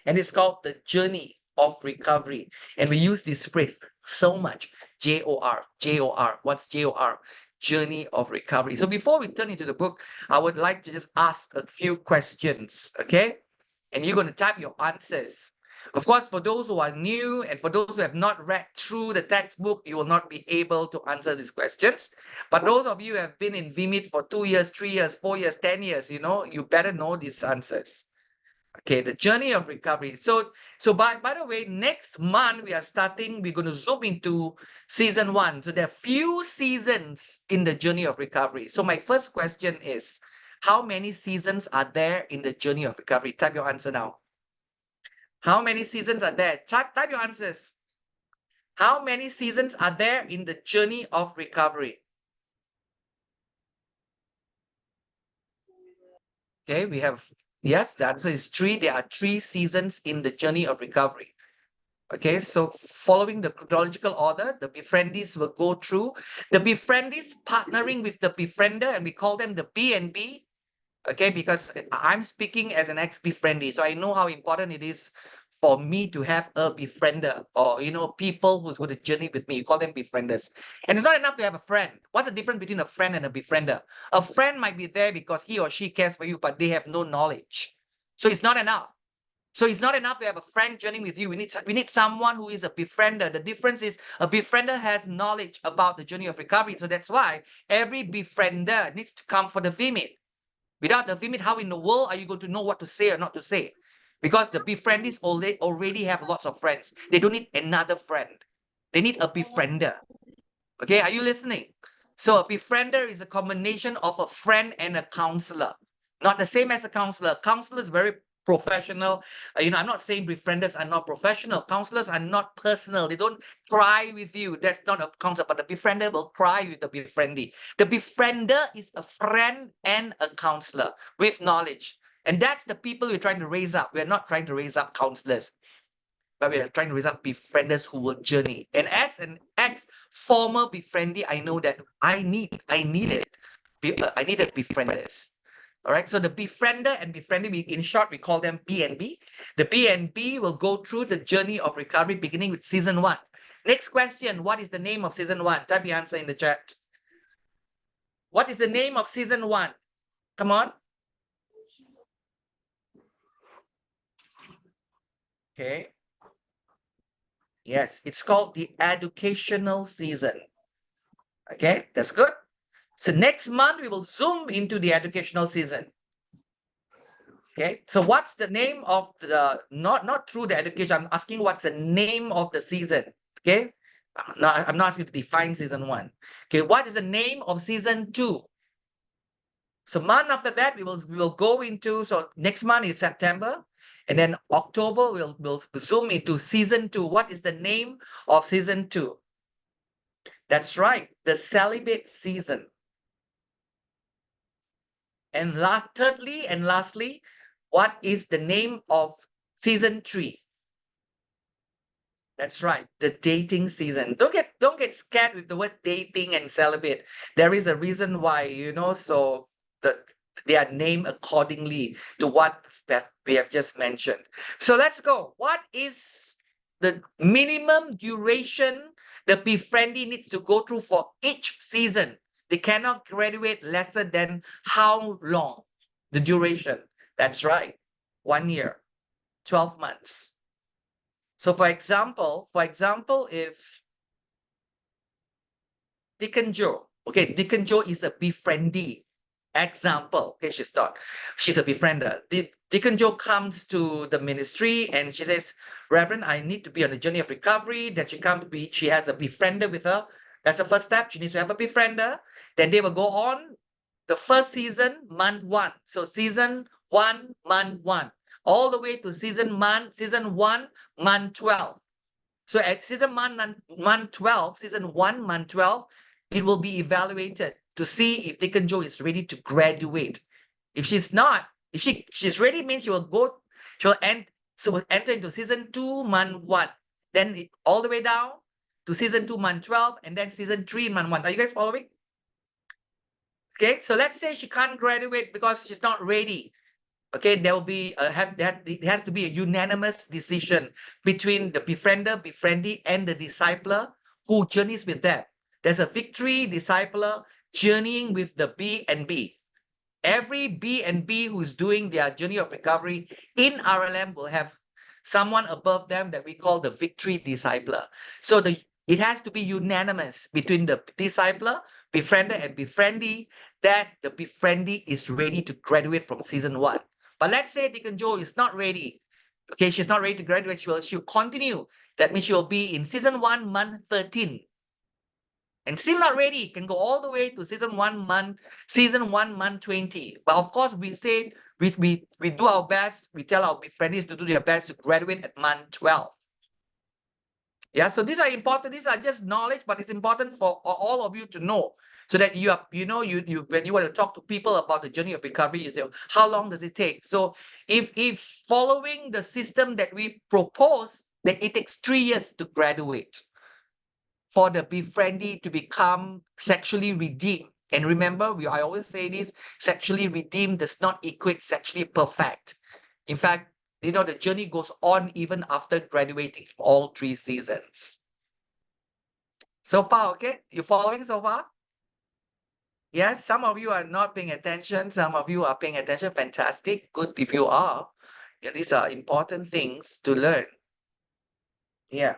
And it's called the journey of recovery. And we use this phrase so much. J-O-R, J-O-R. What's J-O-R? Journey of recovery. So before we turn into the book, I would like to just ask a few questions, okay? And you're going to type your answers. Of course, for those who are new and for those who have not read through the textbook, you will not be able to answer these questions. But those of you who have been in VMeet for 2 years, 3 years, 4 years, 10 years, you know, you better know these answers. Okay, the journey of recovery. So by the way, next month we're going to zoom into season 1. So there are few seasons in the journey of recovery. So my first question is, how many seasons are there in the journey of recovery? Type your answer now. How many seasons are there? Type your answers. How many seasons are there in the journey of recovery? Okay, we have, yes, the answer is 3. There are 3 seasons in the journey of recovery. Okay, so following the chronological order, the befriendees will go through. The befriendees partnering with the befriender, and we call them the B&B. Okay, because I'm speaking as an ex-befriendee, so I know how important it is for me to have a befriender, or, you know, people who's going to journey with me. You call them befrienders. And it's not enough to have a friend. What's the difference between a friend and a befriender? A friend might be there because he or she cares for you, but they have no knowledge. So it's not enough. So it's not enough to have a friend journeying with you. We need someone who is a befriender. The difference is a befriender has knowledge about the journey of recovery. So that's why every befriender needs to come for the VMeet. Without the VMeet, how in the world are you going to know what to say or not to say? Because the befriendees already have lots of friends. They don't need another friend. They need a befriender. Okay, are you listening? So a befriender is a combination of a friend and a counselor. Not the same as a counselor. Counselor is very professional. You know, I'm not saying befrienders are not professional. Counselors are not personal. They don't cry with you. That's not a counselor, but the befriender will cry with the befriendee. The befriender is a friend and a counselor with knowledge. And that's the people we're trying to raise up. We're not trying to raise up counselors, but we are trying to raise up befrienders who will journey. And as an ex-former befriendee, I know that I needed befrienders. All right, so the befriender and befriendee, in short, we call them B&B. The B&B will go through the journey of recovery beginning with season 1. Next question, what is the name of season 1? Type the answer in the chat. What is the name of season 1? Come on. Okay. Yes, it's called the educational season. Okay, that's good. So next month, we will zoom into the educational season. Okay, so what's the name of the, not through the education, I'm asking what's the name of the season, okay? I'm not asking you to define season 1. Okay, what is the name of season 2? So month after that, we will go into, so next month is September, and then October, we'll zoom into season 2. What is the name of season 2? That's right, the celibate season. And thirdly and lastly, what is the name of season 3? That's right, the dating season. Don't get scared with the word dating and celibate. There is a reason why, you know, so they are named accordingly to what we have just mentioned. So let's go. What is the minimum duration the befriendee needs to go through for each season? They cannot graduate lesser than how long? The duration. That's right. 1 year, 12 months. So for example, if Dick and Joe, okay, Dick and Joe is a befriendee. Example, okay, she's a befriender. Dick and Joe comes to the ministry and she says, Reverend, I need to be on the journey of recovery. Then she has a befriender with her. That's the first step. She needs to have a befriender. Then they will go on the first season, month 1. So season 1, month 1, all the way to season 1, month 12. So at season 1, month 12, season 1, month 12, it will be evaluated to see if Dick and Joe is ready to graduate. If she's not, if she's ready, means she'll enter into season 2, month 1, then all the way down to season 2, month 12, and then season 3, month 1. Are you guys following? Okay, so let's say she can't graduate because she's not ready. Okay, there will be it has to be a unanimous decision between the befriender, befriendee, and the discipler who journeys with them. There's a victory discipler journeying with the B and B. Every B and B who's doing their journey of recovery in RLM will have someone above them that we call the victory discipler. So it has to be unanimous between the discipler, befriender, and befriendee that the befriendee is ready to graduate from season 1. But let's say Deacon Joe is not ready. Okay, she's not ready to graduate. She'll continue. That means she'll be in season 1, month 13. And still not ready, can go all the way to season 1, month 20. But of course, we say we do our best. We tell our befriendees to do their best to graduate at month 12. Yeah, so these are important. These are just knowledge, but it's important for all of you to know, so that you when you want to talk to people about the journey of recovery, you say, how long does it take? So if following the system that we propose, that it takes 3 years to graduate for the befriendee to become sexually redeemed. And remember, I always say this, sexually redeemed does not equate sexually perfect. In fact, the journey goes on even after graduating from all 3 seasons. So far, okay? You following so far? Yes, some of you are not paying attention. Some of you are paying attention. Fantastic. Good if you are. Yeah, these are important things to learn. Yeah.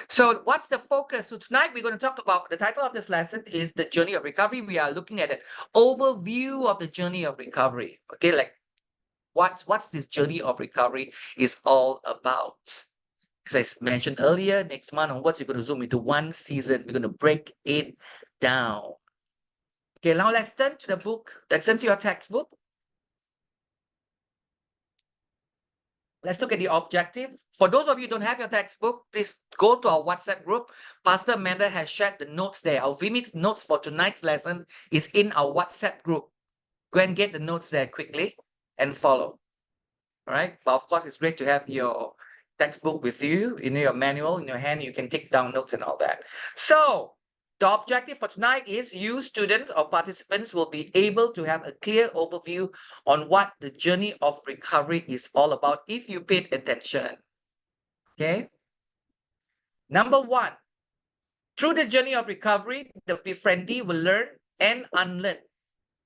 So what's the focus? So tonight we're going to talk about, the title of this lesson is The Journey of Recovery. We are looking at an overview of the journey of recovery. Okay, like what's this journey of recovery is all about. As I mentioned earlier, next month onwards, we're going to zoom into 1 season. We're going to break it down. Okay, now let's turn to the book. Let's turn to your textbook. Let's look at the objective. For those of you who don't have your textbook, please go to our WhatsApp group. Pastor Amanda has shared the notes there. Our VMeet notes for tonight's lesson is in our WhatsApp group. Go and get the notes there quickly and follow. All right. But of course, it's great to have your textbook with you, your manual in your hand. You can take down notes and all that. So the objective for tonight is you students or participants will be able to have a clear overview on what the journey of recovery is all about if you paid attention. Okay. Number 1, through the journey of recovery, the befriendee will learn and unlearn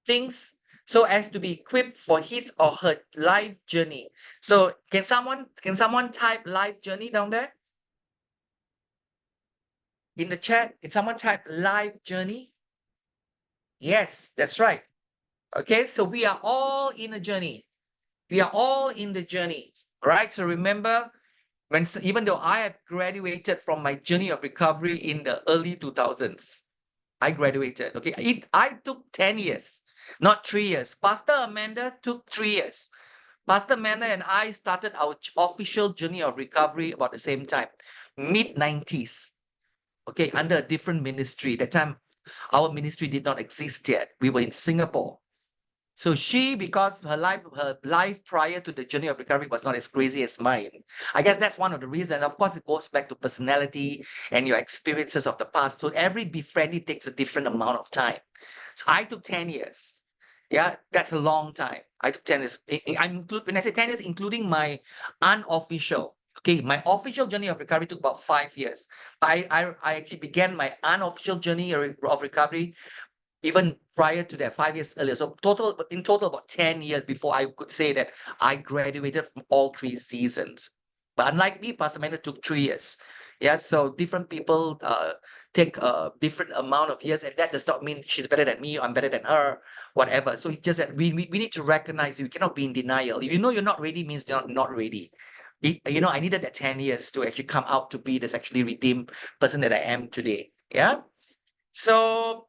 things so as to be equipped for his or her life journey. So can someone type life journey down there? In the chat, can someone type life journey? Yes, that's right. Okay, so we are all in a journey. We are all in the journey, right? So remember, even though I have graduated from my journey of recovery in the early 2000s, I graduated. Okay, I took 10 years, not 3 years. Pastor Amanda took 3 years. Pastor Amanda and I started our official journey of recovery about the same time, mid-90s. Okay, under a different ministry. That time, our ministry did not exist yet. We were in Singapore. So because her life prior to the journey of recovery was not as crazy as mine. I guess that's one of the reasons. Of course, it goes back to personality and your experiences of the past. So every befriending takes a different amount of time. So I took 10 years. Yeah, that's a long time. I took 10 years. When I say 10 years, including my unofficial. Okay, my official journey of recovery took about 5 years. I actually began my unofficial journey of recovery even prior to that, 5 years earlier. So in total, about 10 years before I could say that I graduated from all 3 seasons. But unlike me, Pastor Amanda took 3 years. Yeah, so different people take a different amount of years, and that does not mean she's better than me, I'm better than her, whatever. So it's just that we need to recognize, we cannot be in denial. If you know you're not ready, means you're not ready. I needed that 10 years to actually come out to be the sexually redeemed person that I am today. Yeah. So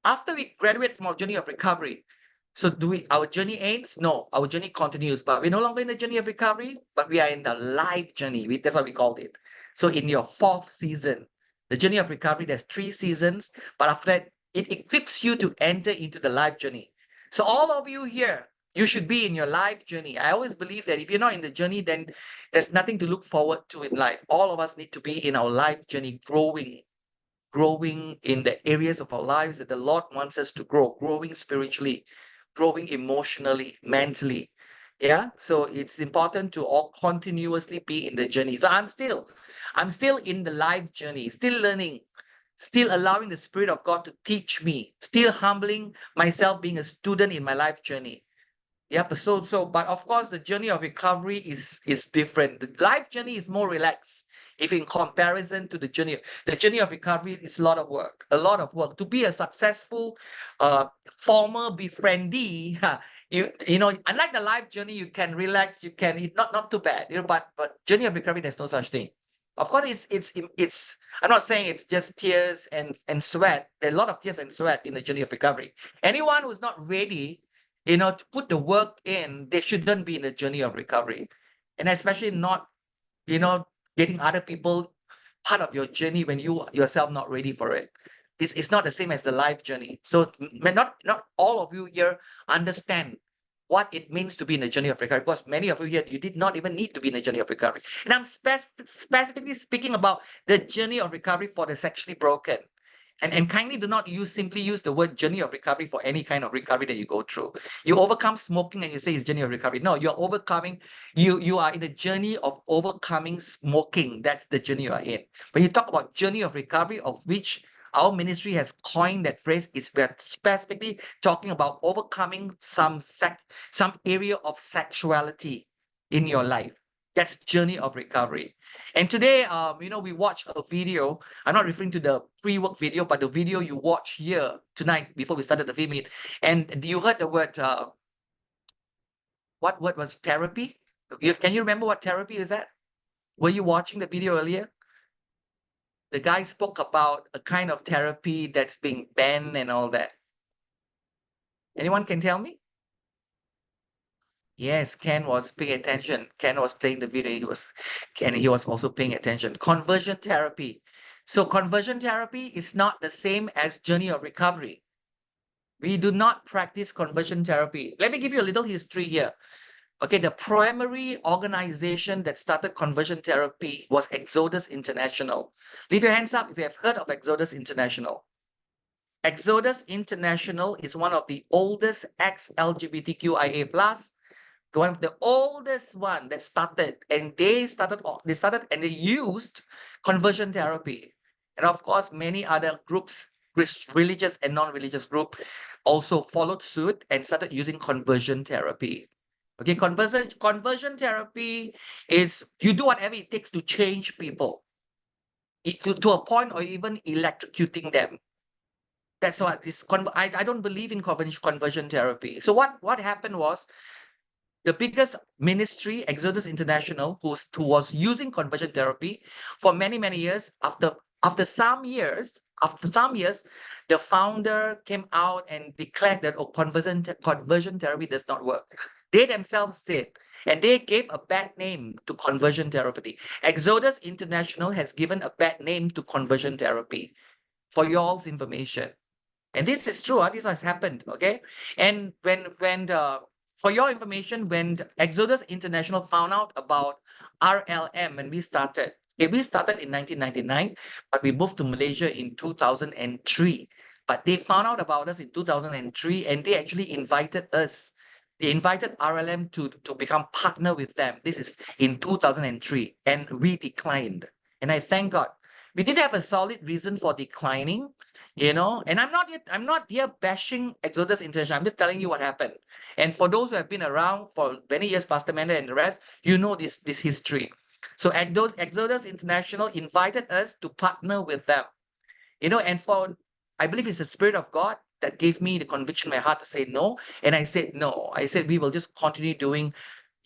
after we graduate from our journey of recovery, so our journey ends? No, our journey continues, but we're no longer in the journey of recovery, but we are in the life journey. That's what we called it. So in your 4th season, the journey of recovery, there's 3 seasons, but after that, it equips you to enter into the life journey. So all of you here, you should be in your life journey. I always believe that if you're not in the journey, then there's nothing to look forward to in life. All of us need to be in our life journey, growing in the areas of our lives that the Lord wants us to grow, growing spiritually, growing emotionally, mentally. Yeah, so it's important to all continuously be in the journey. So I'm still in the life journey, still learning, still allowing the Spirit of God to teach me, still humbling myself, being a student in my life journey. Yep. But of course, the journey of recovery is different. The life journey is more relaxed. If in comparison to the journey of recovery is a lot of work. To be a successful former befriendee, you know, unlike the life journey, you can relax, you can it's not too bad, you know, but journey of recovery, there's no such thing. Of course, it's I'm not saying it's just tears and sweat. There are a lot of tears and sweat in the journey of recovery. Anyone who's not ready, you know, to put the work in, they shouldn't be in the journey of recovery. And especially not, you know, getting other people part of your journey when you yourself not ready for it. It's not the same as the life journey. So not all of you here understand what it means to be in the journey of recovery, because many of you here, you did not even need to be in the journey of recovery. And I'm specifically speaking about the journey of recovery for the sexually broken. And kindly do not simply use the word journey of recovery for any kind of recovery that you go through. You overcome smoking and you say it's journey of recovery. No, you're overcoming, you are in the journey of overcoming smoking. That's the journey you are in. When you talk about journey of recovery, of which our ministry has coined that phrase, is we're specifically talking about overcoming some area of sexuality in your life. That's journey of recovery. And today, you know, we watched a video. I'm not referring to the pre-work video, but the video you watch here tonight before we started the VMeet. And you heard the word, what word was therapy? Can you remember what therapy is that? Were you watching the video earlier? The guy spoke about a kind of therapy that's being banned and all that. Anyone can tell me? Yes, Ken was paying attention. Ken was playing the video. He was also paying attention. Conversion therapy. So conversion therapy is not the same as journey of recovery. We do not practice conversion therapy. Let me give you a little history here. Okay, the primary organization that started conversion therapy was Exodus International. Leave your hands up if you have heard of Exodus International. Exodus International is one of the oldest ex-LGBTQIA+, one of the oldest one that started, and they started and they used conversion therapy. And of course, many other groups, religious and non-religious group, also followed suit and started using conversion therapy. Okay, conversion therapy is you do whatever it takes to change people to a point or even electrocuting them. That's what is. I don't believe in conversion therapy. So what happened was, the biggest ministry, Exodus International, who was using conversion therapy for many, many years. After some years, the founder came out and declared that conversion therapy does not work. They themselves said, and they gave a bad name to conversion therapy. Exodus International has given a bad name to conversion therapy, for y'all's information. And this is true. This has happened. Okay. And when for your information, when Exodus International found out about RLM, when we started, okay, we started in 1999, but we moved to Malaysia in 2003. But they found out about us in 2003, and they actually invited us. They invited RLM to become partner with them. This is in 2003, and we declined. And I thank God. We did have a solid reason for declining, you know, and I'm not here bashing Exodus International. I'm just telling you what happened. And for those who have been around for many years, Pastor Manda and the rest, you know this history. So Exodus International invited us to partner with them, you know, and I believe it's the Spirit of God that gave me the conviction in my heart to say no. And I said no. I said we will just continue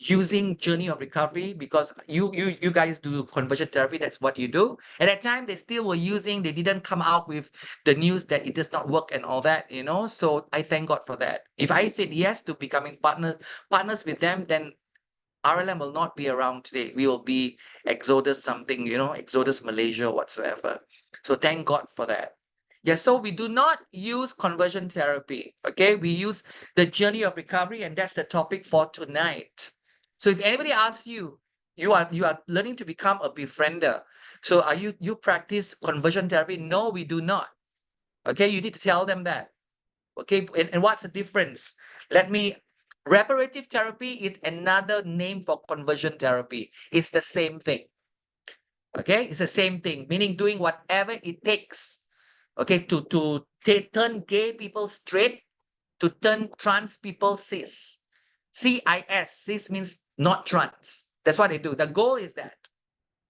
using journey of recovery, because you guys do conversion therapy. That's what you do. At that time, they still were using. They didn't come out with the news that it does not work and all that, you know. So I thank God for that. If I said yes to becoming partners with them, then RLM will not be around today. We will be Exodus something, you know, Exodus Malaysia whatsoever. So thank God for that. Yeah, so we do not use conversion therapy. Okay, we use the journey of recovery, and that's the topic for tonight. So if anybody asks you, you are learning to become a befriender. So are you practice conversion therapy? No, we do not. Okay, you need to tell them that. Okay, and what's the difference? Let me Reparative therapy is another name for conversion therapy. It's the same thing. Okay, it's the same thing, meaning doing whatever it takes, okay, to turn gay people straight, to turn trans people cis. CIS, cis means not trans. That's what they do. The goal is that.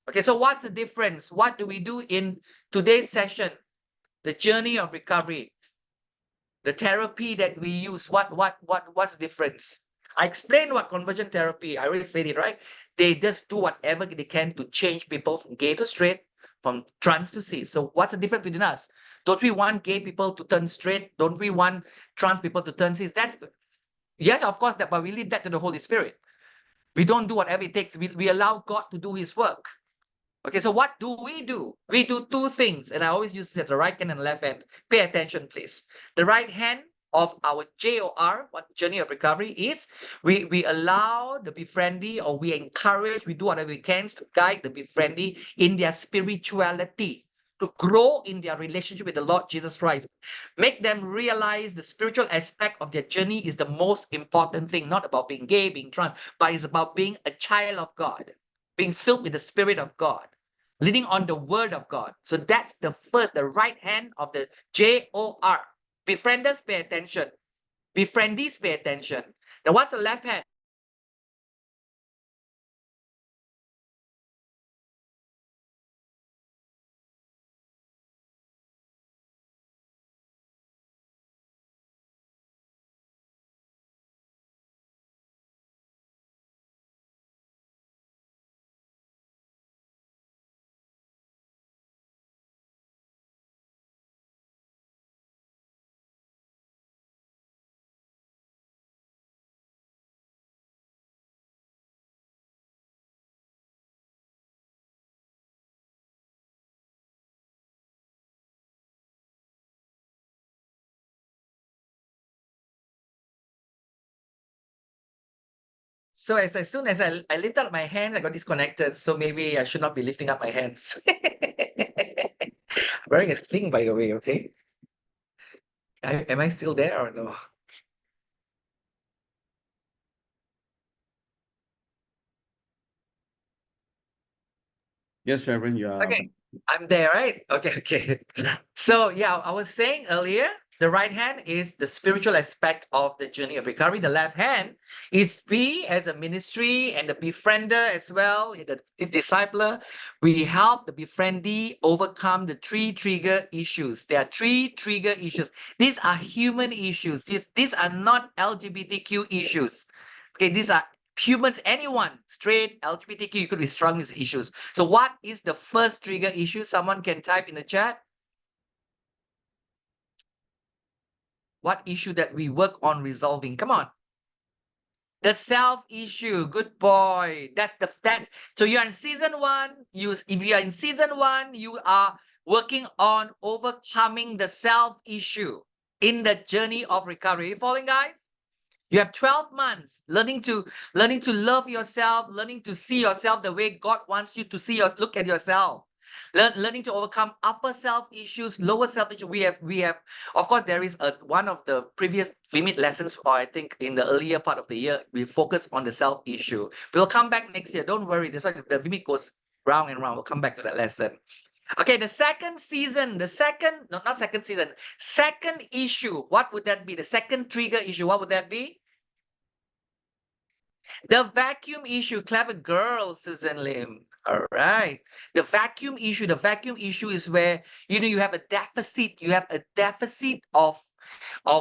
Okay, so what's the difference? What do we do in today's session? The journey of recovery, the therapy that we use. What's the difference? I explained what conversion therapy. I already said it, right? They just do whatever they can to change people from gay to straight, from trans to cis. So what's the difference between us? Don't we want gay people to turn straight? Don't we want trans people to turn cis? That's yes, of course, that, but we leave that to the Holy Spirit. We don't do whatever it takes. We allow God to do his work. Okay, so what do? We do two things, and I always use this at the right hand and the left hand. Pay attention, please. The right hand of our JOR, what journey of recovery is, we allow the befriendee, or we encourage, we do whatever we can to guide the befriendee in their spirituality, to grow in their relationship with the Lord Jesus Christ. Make them realize the spiritual aspect of their journey is the most important thing, not about being gay, being trans, but it's about being a child of God, being filled with the Spirit of God, leaning on the Word of God. So that's the first, the right hand of the JOR. Befrienders, pay attention. Befriendees, pay attention. Now, what's the left hand? So as soon as I lift up my hands, I got disconnected. So maybe I should not be lifting up my hands. I'm wearing a sling, by the way, okay? Am I still there or no? Yes, Reverend, you are. Okay, I'm there, right? Okay, okay. So yeah, I was saying earlier, the right hand is the spiritual aspect of the journey of recovery. The left hand is we as a ministry and the befriender as well, the discipler. We help the befriendee overcome the three trigger issues. There are three trigger issues. These are human issues. These are not LGBTQ issues. Okay, these are humans, anyone, straight, LGBTQ, you could be struggling with issues. So what is the first trigger issue? Someone can type in the chat. What issue that we work on resolving? Come on. The self issue. Good boy. That's so you're in season one. If you are in season one, you are working on overcoming the self issue in the journey of recovery. You following, guys? You have 12 months learning to love yourself, learning to see yourself the way God wants you to see look at yourself. Learning to overcome upper self issues, lower self issues. We have of course there is one of the previous VMeet lessons, or I think in the earlier part of the year, we focus on the self issue. We'll come back next year. Don't worry. That's why the VMeet goes round and round. We'll come back to that lesson. Okay, the second season, no, not second season, second issue. What would that be? The second trigger issue, what would that be? The vacuum issue. Clever girl, Susan Lim. All right. The vacuum issue is where, you have a deficit. You have a deficit of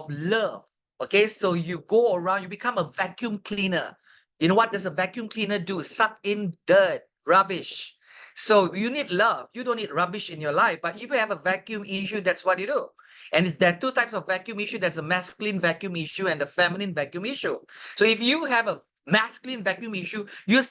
love. Okay, so you go around, you become a vacuum cleaner. You know what does a vacuum cleaner do? Suck in dirt, rubbish. So you need love. You don't need rubbish in your life. But if you have a vacuum issue, that's what you do. And there are two types of vacuum issue. There's a masculine vacuum issue and a feminine vacuum issue. So if you have a masculine vacuum issue, you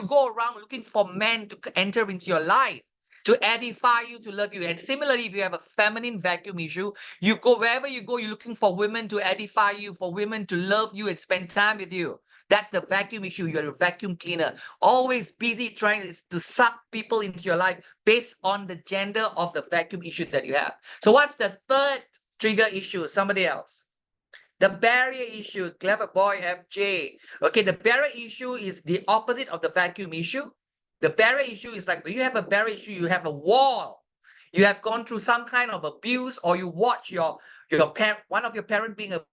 go around looking for men to enter into your life, to edify you, to love you. And similarly, if you have a feminine vacuum issue, you go wherever you go, you're looking for women to edify you, for women to love you and spend time with you. That's the vacuum issue. You're a vacuum cleaner, always busy trying to suck people into your life based on the gender of the vacuum issue that you have. So what's the third trigger issue? Somebody else. The barrier issue, clever boy FJ. Okay, the barrier issue is the opposite of the vacuum issue. The barrier issue is like when you have a barrier issue, you have a wall. You have gone through some kind of abuse, or you watch your one of your parent being a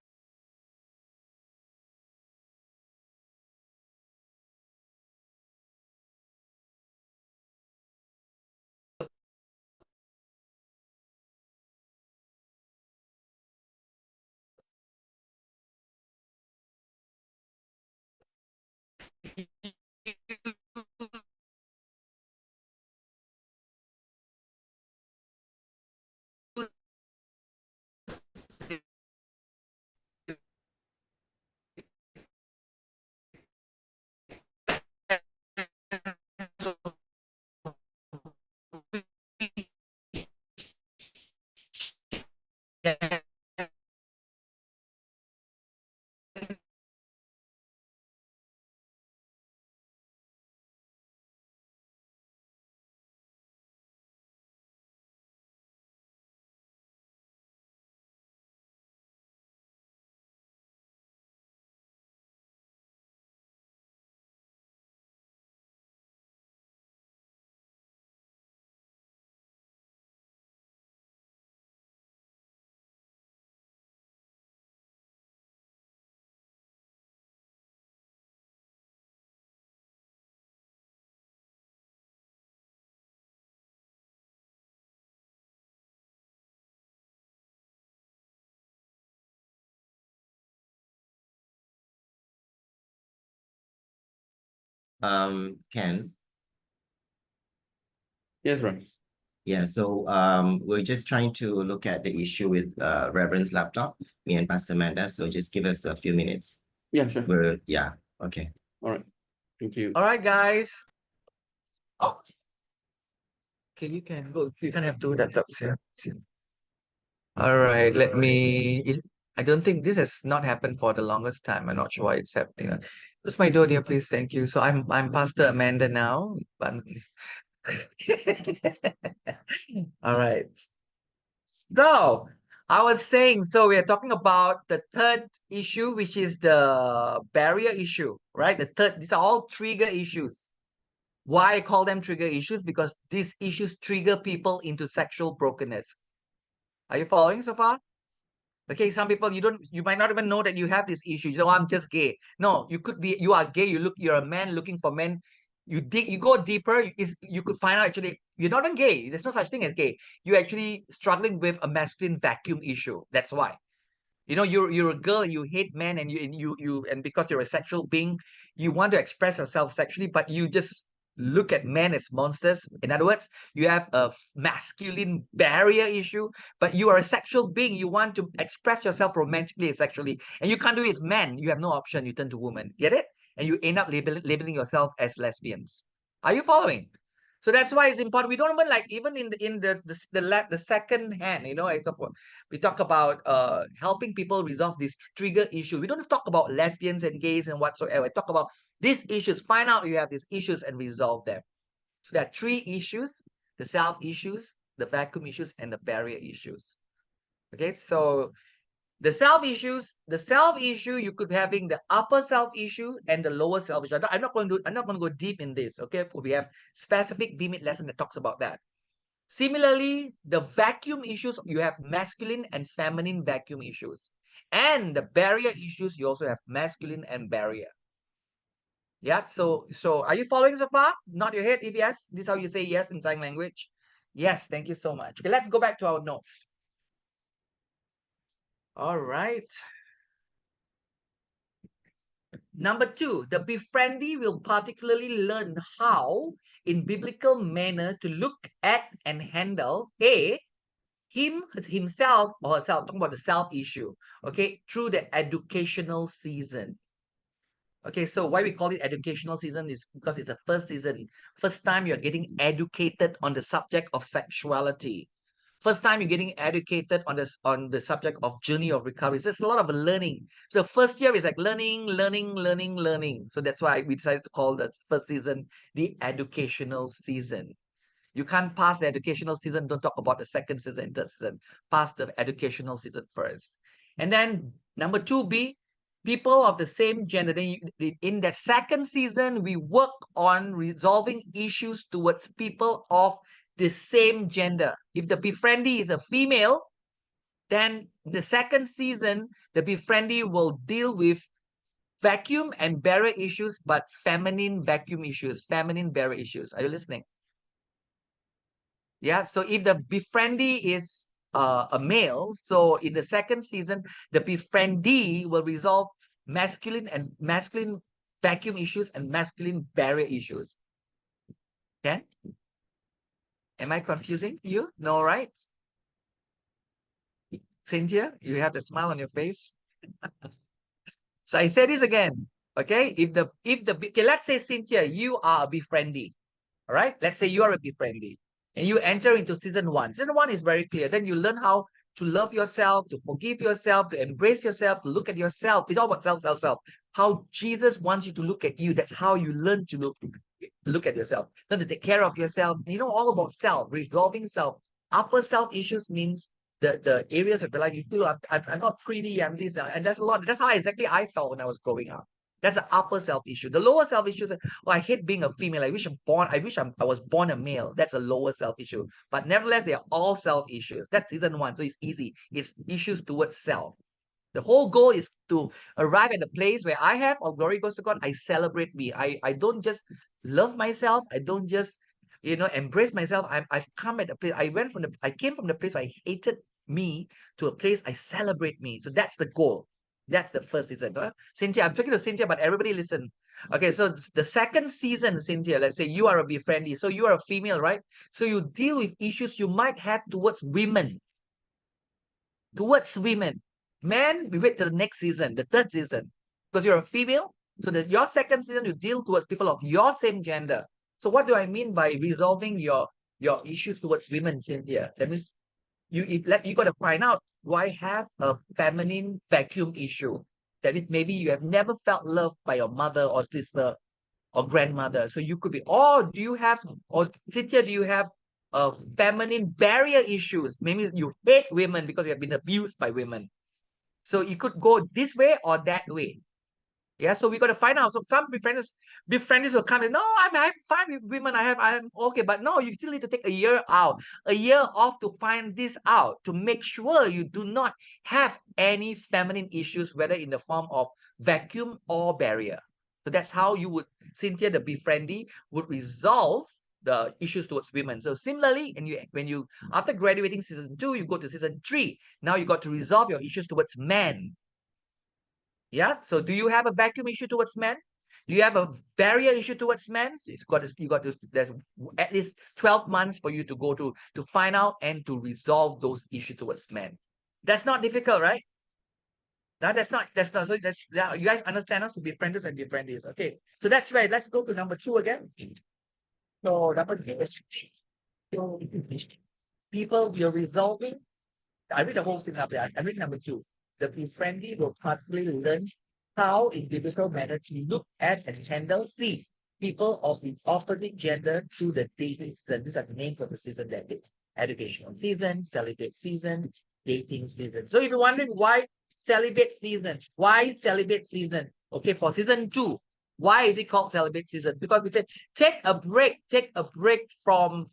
Ken. Yes, right. Yeah, so we're just trying to look at the issue with Reverend's laptop, me and Pastor Amanda. So just give us a few minutes. Yeah, sure. Yeah, okay. All right. Thank you. All right, guys. Oh, okay, you can go. You can have two laptops here. All right, let me. I don't think this has not happened for the longest time. I'm not sure why it's happening. Close my door, dear, please. Thank you. So I'm Pastor Amanda now. But all right. So I was saying, so we are talking about the third issue, which is the barrier issue, right? The third, these are all trigger issues. Why I call them trigger issues? Because these issues trigger people into sexual brokenness. Are you following so far? Okay, some people you might not even know that you have this issue. You know, I'm just gay. No, you are gay. You're a man looking for men. You go deeper. You could find out actually you're not even gay. There's no such thing as gay. You're actually struggling with a masculine vacuum issue. That's why. You know, you're a girl, you hate men, and because you're a sexual being, you want to express yourself sexually, but you just look at men as monsters. In other words, you have a masculine barrier issue, but you are a sexual being. You want to express yourself romantically and sexually, and you can't do it with men. You have no option. You turn to women. Get it? And you end up labeling yourself as lesbians. Are you following? So that's why it's important. We don't even like even in the second hand, you know, example, we talk about helping people resolve these trigger issues. We don't talk about lesbians and gays and whatsoever. We talk about these issues. Find out you have these issues and resolve them. So there are three issues: the self issues, the vacuum issues, and the barrier issues. Okay, so the self issue, you could be having the upper self issue and the lower self issue. I'm not going to go deep in this. Okay, we have specific VMeet lesson that talks about that. Similarly, the vacuum issues, you have masculine and feminine vacuum issues. And the barrier issues, you also have masculine and barrier. Yeah, so are you following so far? Nod your head if yes. This is how you say yes in sign language. Yes, thank you so much. Okay, let's go back to our notes. All right. Number two, the befriendee will particularly learn how, in biblical manner, to look at and handle himself or herself, talking about the self issue, okay, through the educational season. Okay, so why we call it educational season is because it's the first time you're getting educated on the subject of sexuality. First time you're getting educated on the subject of journey of recovery. So there's a lot of learning. So the first year is like learning. So that's why we decided to call the first season the educational season. You can't pass the educational season, don't talk about the second season and third season. Pass the educational season first. And then Number 2B, people of the same gender. Then in that second season, we work on resolving issues towards people of the same gender. If the befriendee is a female, then the second season, the befriendee will deal with vacuum and barrier issues, but feminine vacuum issues, feminine barrier issues. Are you listening? Yeah. So if the befriendee is a male, so in the second season, the befriendee will resolve masculine vacuum issues and masculine barrier issues. Okay. Am I confusing you? No, right? Cynthia, you have the smile on your face. So I say this again. Okay. Okay, let's say Cynthia, you are a befriendee. All right. Let's say you are a befriendee and you enter into season 1. Season 1 is very clear. Then you learn how to love yourself, to forgive yourself, to embrace yourself, to look at yourself. It's all about self. How Jesus wants you to look at you. That's how you learn to look at yourself. Learn to take care of yourself. You know, all about self, resolving self. Upper self issues means the areas of your life you feel I'm not pretty, I'm this, and that's a lot. That's how exactly I felt when I was growing up. That's the upper self issue. The lower self issue is, oh, I hate being a female. I wish I was born a male. That's a lower self issue. But nevertheless, they are all self issues. That's season 1. So it's easy. It's issues towards self. The whole goal is to arrive at a place where I have, all glory goes to God, I celebrate me. I don't just love myself. I don't just, embrace myself. I've come at a place, I came from the place I hated me to a place I celebrate me. So that's the goal. That's the first season. Cynthia, I'm talking to Cynthia, but everybody listen. Okay, so the second season, Cynthia, let's say you are a befriendee. So you are a female, right? So you deal with issues you might have towards women. Towards women. Men, we wait till the next season, the third season. Because you're a female. So your second season, you deal towards people of your same gender. So what do I mean by resolving your issues towards women, Cynthia? That means you got to find out, do I have a feminine vacuum issue? That is, maybe you have never felt loved by your mother or sister or grandmother. So you could be, or Cynthia, do you have feminine barrier issues? Maybe you hate women because you have been abused by women. So you could go this way or that way. Yeah, so we got to find out. So some befrienders will come and, no, I'm fine with women. I'm okay, but no, you still need to take a year off to find this out, to make sure you do not have any feminine issues, whether in the form of vacuum or barrier. So that's how you would, Cynthia, the befriendee, would resolve the issues towards women. So similarly, when you after graduating season 2, you go to season 3. Now you got to resolve your issues towards men. Yeah. So do you have a vacuum issue towards men? Do you have a barrier issue towards men? There's at least 12 months for you to go to find out and to resolve those issues towards men. That's not difficult, right? No, that's not. So you guys understand us to be friends and befriendees. Okay. So that's right. Let's go to number 2 again. So number 2 is people you're resolving. I read the whole thing up there. I read number 2. The befriendee will particularly learn how in biblical manner to look at and handle people of the opposite gender through the dating season. These are the names of the season that is: educational season, celibate season, dating season. So if you're wondering why celibate season, okay, for season 2, why is it called celibate season? Because we say take a break from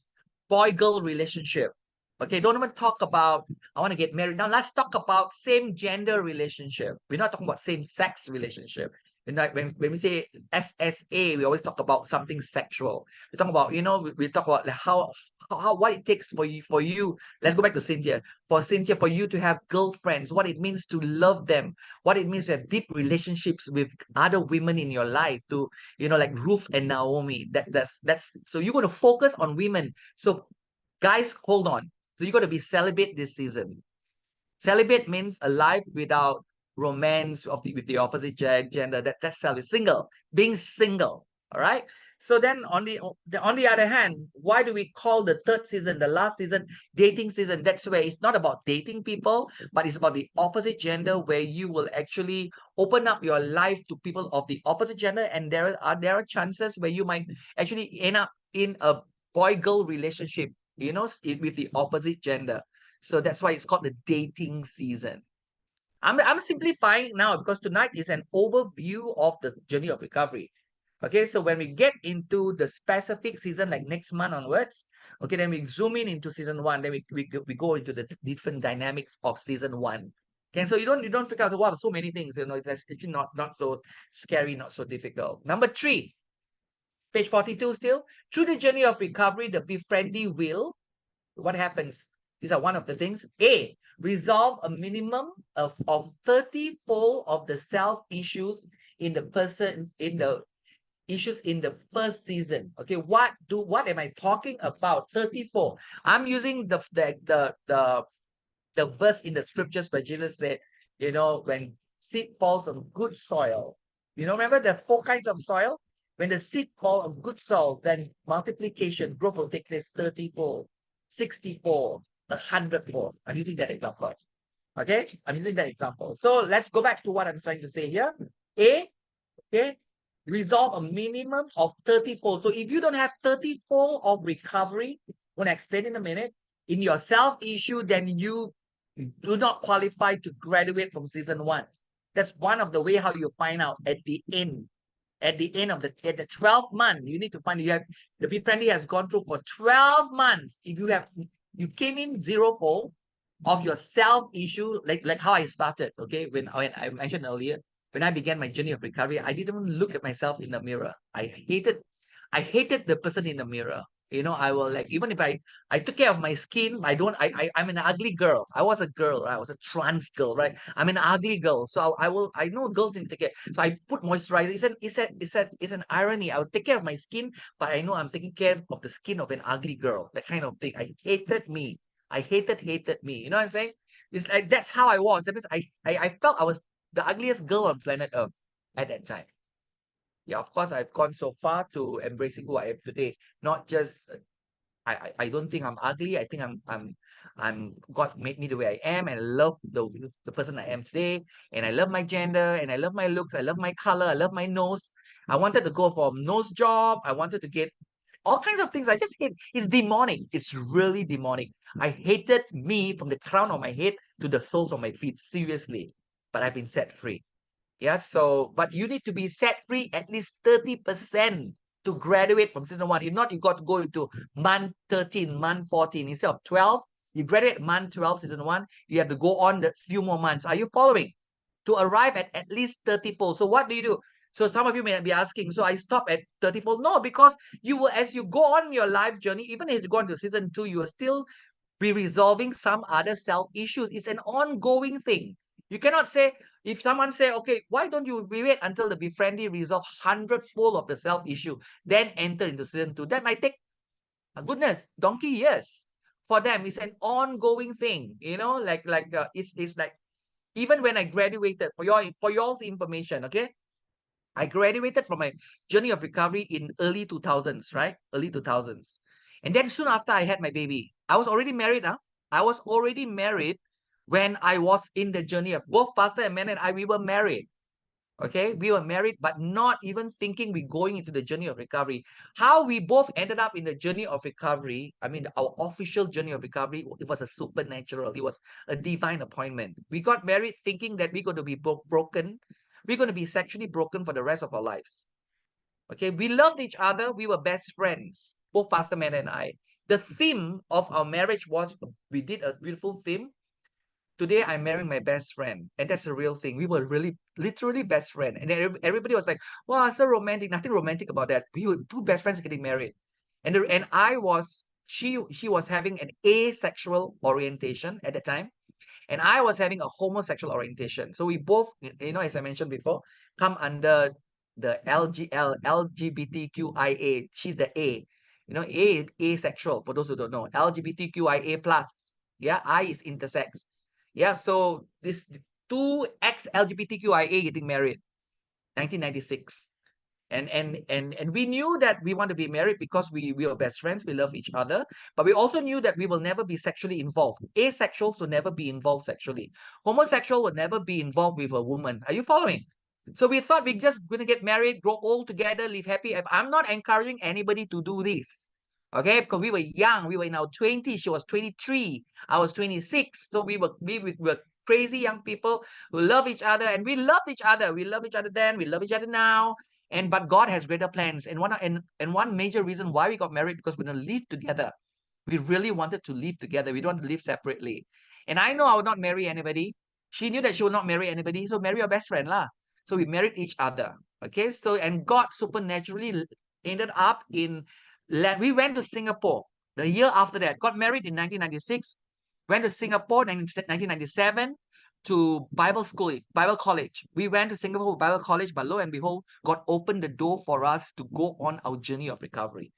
boy-girl relationship. Okay, don't even talk about, I want to get married. Now let's talk about same gender relationship. We're not talking about same sex relationship. When we say SSA, we always talk about something sexual. We talk about, we talk about how what it takes for you. Let's go back to Cynthia. For Cynthia, for you to have girlfriends, what it means to love them, what it means to have deep relationships with other women in your life, to, like Ruth and Naomi. That's so you're going to focus on women. So guys, hold on. So you got to be celibate this season. Celibate means a life without romance with the opposite gender. That's celibate. Single, being single. All right. So then on the other hand, why do we call the third season, the last season, dating season? That's where it's not about dating people, but it's about the opposite gender, where you will actually open up your life to people of the opposite gender, and there are chances where you might actually end up in a boy-girl relationship, with the opposite gender. So that's why it's called the dating season. I'm simplifying now because tonight is an overview of the journey of recovery. Okay, so when we get into the specific season, like next month onwards, okay, then we zoom in into season one, then we go into the different dynamics of season one. Okay, so you don't figure out, wow, so many things, it's actually not so scary, not so difficult. Number 3, page 42 still. Through the journey of recovery, the befriendee will, what happens? These are one of the things. A, resolve a minimum of 30-fold of the self issues in the person, in the issues in the first season. Okay, what am I talking about? 34. I'm using the verse in the scriptures where Jesus said, when seed falls on good soil, remember the 4 kinds of soil? When the seed falls on good soil, then multiplication, growth will take place 30-fold, 60-fold, 100-fold. I'm using that example. Okay, I'm using that example. So let's go back to what I'm trying to say here. A, okay, resolve a minimum of 30-fold. So if you don't have 30-fold of recovery, I'm going to explain in a minute, in your self-issue, then you do not qualify to graduate from season 1. That's one of the way how you find out at the end. At the end of the 12th month, you need to find the befriendee has gone through for 12 months. If you came in 0-fold of your self-issue, like how I started, okay, when I mentioned earlier, when I began my journey of recovery, I didn't even look at myself in the mirror. I hated the person in the mirror. I will, like, even if I took care of my skin, I'm an ugly girl. I was a girl, right? I was a trans girl, right? I'm an ugly girl. So I know girls need to take care. So I put moisturizer. It's an irony. I'll take care of my skin, but I know I'm taking care of the skin of an ugly girl. That kind of thing. I hated me. I hated me. You know what I'm saying? It's like that's how I was. That means I felt I was the ugliest girl on planet Earth at that time. Yeah, of course, I've gone so far to embracing who I am today. Not just I don't think I'm ugly. I think I'm God made me the way I am, and I love the person I am today. And I love my gender, and I love my looks. I love my color. I love my nose. I wanted to go for a nose job. I wanted to get all kinds of things. I just hate. It's demonic. It's really demonic. I hated me from the crown of my head to the soles of my feet. Seriously, but I've been set free. Yeah, so, but you need to be set free at least 30% to graduate from season 1. If not, you got to go into month 13, month 14. Instead of 12, you graduate month 12, season 1. You have to go on the few more months. Are you following? To arrive at least 30-fold. So what do? So some of you may be asking, so I stop at 30-fold? No, because you will, as you go on your life journey, even as you go into season 2, you will still be resolving some other self issues. It's an ongoing thing. You cannot say, if someone say, okay, why don't you wait until the befriendee resolve 100-fold of the self issue, then enter into season 2? That might take, goodness, donkey years. For them, it's an ongoing thing. It's like, even when I graduated, for y'all's information, okay, I graduated from my journey of recovery in early 2000s, right? Early 2000s. And then soon after I had my baby, I was already married. I was already married when I was in the journey of both Pastor and Man and I, we were married. Okay, we were married, but not even thinking we're going into the journey of recovery. How we both ended up in the journey of recovery, I mean, our official journey of recovery, it was a supernatural. It was a divine appointment. We got married thinking that we're going to be broken. We're going to be sexually broken for the rest of our lives. Okay, we loved each other. We were best friends, both Pastor Man and I. The theme of our marriage was, we did a beautiful theme. Today I'm marrying my best friend, and that's a real thing. We were really literally best friend, and then everybody was like, wow, so romantic. Nothing romantic about that. We were two best friends getting married, and I was, she was having an asexual orientation at the time, and I was having a homosexual orientation. So we both, as I mentioned before, come under the LGBTQIA. She's the A. Asexual, for those who don't know. LGBTQIA plus. Yeah, I is intersex. Yeah, so this two ex-LGBTQIA getting married, 1996. And we knew that we want to be married because we were best friends, we love each other, but we also knew that we will never be sexually involved. Asexuals will never be involved sexually. Homosexual will never be involved with a woman. Are you following? So we thought we're just going to get married, grow old together, live happy. I'm not encouraging anybody to do this. Okay, because we were young, we were in our 20s. She was 23, I was 26. So we were crazy young people who love each other, and we loved each other. We love each other then, we love each other now. But God has greater plans. And one major reason why we got married, because we're gonna live together. We really wanted to live together. We don't want to live separately. And I know I would not marry anybody. She knew that she would not marry anybody. So marry your best friend lah. So we married each other. Okay. So, and God supernaturally ended up we went to Singapore the year after that. Got married in 1996. Went to Singapore in 1997 to Bible school, Bible college. We went to Singapore Bible college, but lo and behold, God opened the door for us to go on our journey of recovery.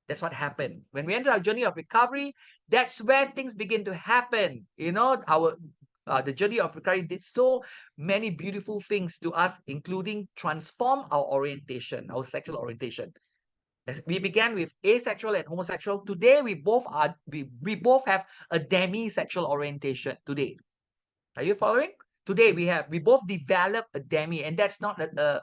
That's what happened. When we entered our journey of recovery, that's where things begin to happen. You know, the journey of recovery did so many beautiful things to us, including transform our orientation, our sexual orientation. We began with asexual and homosexual. Today, we both have a demisexual orientation today. Are you following? Today we both develop a demi, and that's not a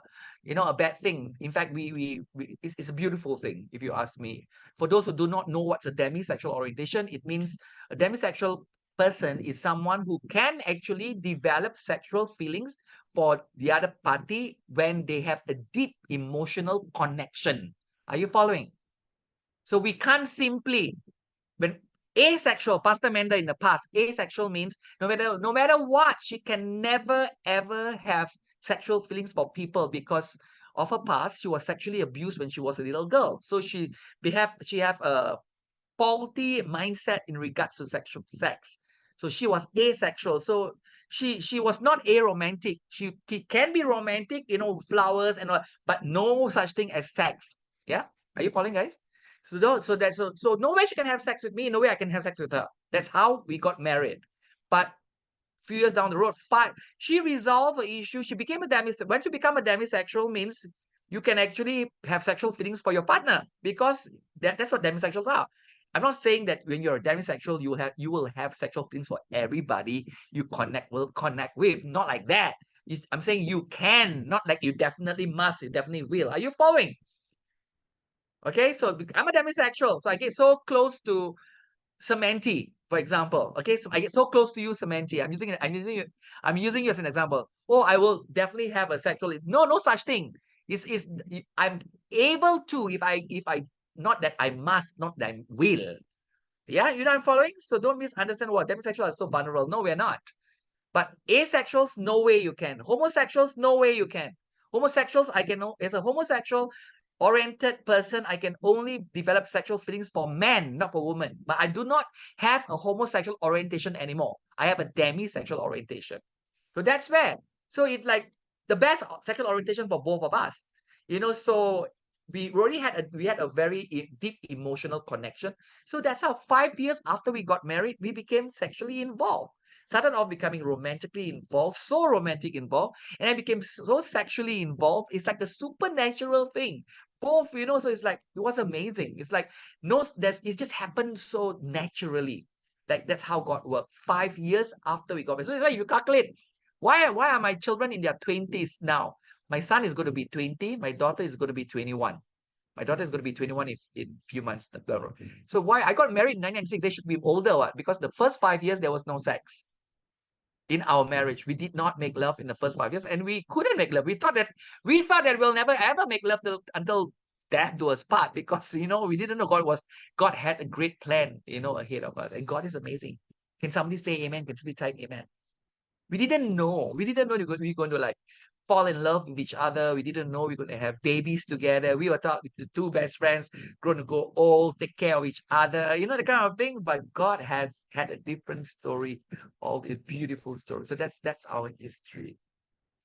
bad thing. In fact, it's a beautiful thing, if you ask me. For those who do not know what's a demisexual orientation, it means a demisexual person is someone who can actually develop sexual feelings for the other party when they have a deep emotional connection. Are you following? So we can't simply, when asexual, Pastor Menda in the past, asexual means no matter what, she can never ever have sexual feelings for people because of her past. She was sexually abused when she was a little girl. So she have a faulty mindset in regards to sexual sex. So she was asexual. So she was not aromantic. She can be romantic, flowers and all, but no such thing as sex. Yeah, are you following, guys? So no way she can have sex with me, no way I can have sex with her. That's how we got married. But few years down the road, she resolved the issue. She became a demisexual. Once you become a demisexual, means you can actually have sexual feelings for your partner, because that's what demisexuals are. I'm not saying that when you're a demisexual, you will have sexual feelings for everybody you will connect with. Not like that. I'm saying you can, not like you definitely must, you definitely will. Are you following? Okay, so I'm a demisexual, so I get so close to Samantha, for example. Okay, so I get so close to you, Samantha. I'm using you as an example. Oh, I will definitely have a sexual. No such thing. I'm able to, if I not that I must, not that I will. Yeah, I'm following. So don't misunderstand what demisexuals are so vulnerable. No, we're not. But asexuals, no way you can. Homosexuals, no way you can. Homosexuals, I can know as a homosexual oriented person, I can only develop sexual feelings for men, not for women. But I do not have a homosexual orientation anymore. I have a demisexual orientation. So that's where. So it's like the best sexual orientation for both of us. So we had a very deep emotional connection. So that's how 5 years after we got married, we became sexually involved. Started off becoming romantically involved, so romantic involved, and I became so sexually involved. It's like a supernatural thing. Both, so it's like, it was amazing. It's like, it just happened so naturally. Like, that's how God worked. 5 years after we got married. So it's like, you calculate, why are my children in their 20s now? My son is going to be 20. My daughter is going to be 21. My daughter is going to be 21 in a few months. So why? I got married in 1996. They should be older. What? Because the first 5 years, there was no sex. In our marriage, we did not make love in the first 5 years, and we couldn't make love. We thought that we'll never ever make love until death do us part, because we didn't know God had a great plan ahead of us, and God is amazing. Can somebody say amen? Can somebody type amen? We didn't know we were going to like fall in love with each other. We didn't know we were going to have babies together. We were thought the two best friends going to go old, take care of each other, the kind of thing. But God has had a different story, all a beautiful story. So that's our history.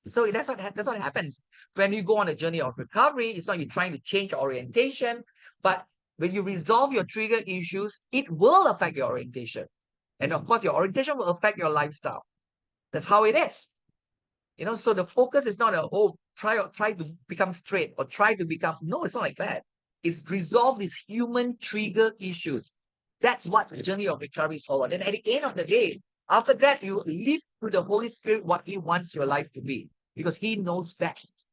So that's what happens when you go on a journey of recovery. It's not you trying to change your orientation, but when you resolve your trigger issues, it will affect your orientation, and of course, your orientation will affect your lifestyle. That's how it is. So the focus is not try to become straight or try to become. No, it's not like that. It's resolve these human trigger issues. That's what the journey of recovery is all about. And at the end of the day, after that, you live through the Holy Spirit what He wants your life to be, because He knows best.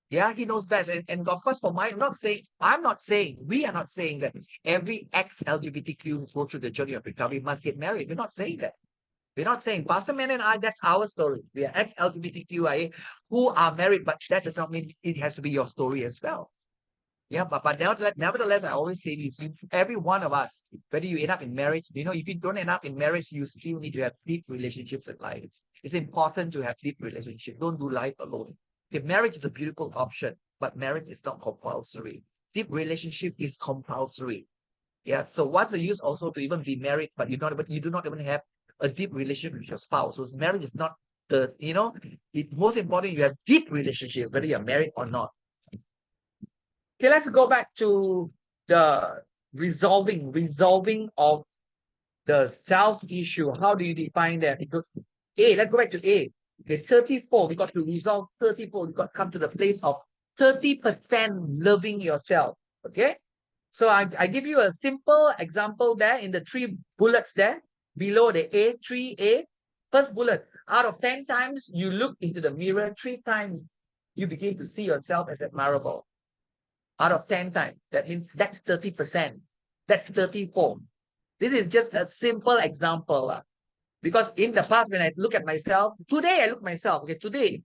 Yeah, He knows best. And of course, we are not saying that every ex-LGBTQ who go through the journey of recovery must get married. We're not saying that. We're not saying Pastor Man and I, that's our story. We are ex-LGBTQIA who are married, but that does not mean it has to be your story as well. Yeah, but nevertheless, I always say this, every one of us, whether you end up in marriage, you know, if you don't end up in marriage, you still need to have deep relationships in life. It's important to have deep relationships. Don't do life alone. Okay, marriage is a beautiful option, but marriage is not compulsory. Deep relationship is compulsory. Yeah, so what's the use also to even be married, but you do not even have a deep relationship with your spouse? So marriage is not the, you know, most important, you have deep relationship, whether you're married or not. Okay, let's go back to the resolving of the self issue. How do you define that? Because let's go back to A. Okay, 34, we got to resolve 34. We got to come to the place of 30% loving yourself. Okay. So I give you a simple example there in the 3 bullets there below the A, 3A. First bullet, out of 10 times you look into the mirror, 3 times you begin to see yourself as admirable. Out of 10 times, that means that's 30%. That's 34. This is just a simple example. Because in the past, when I look at myself, today I look myself, okay, today,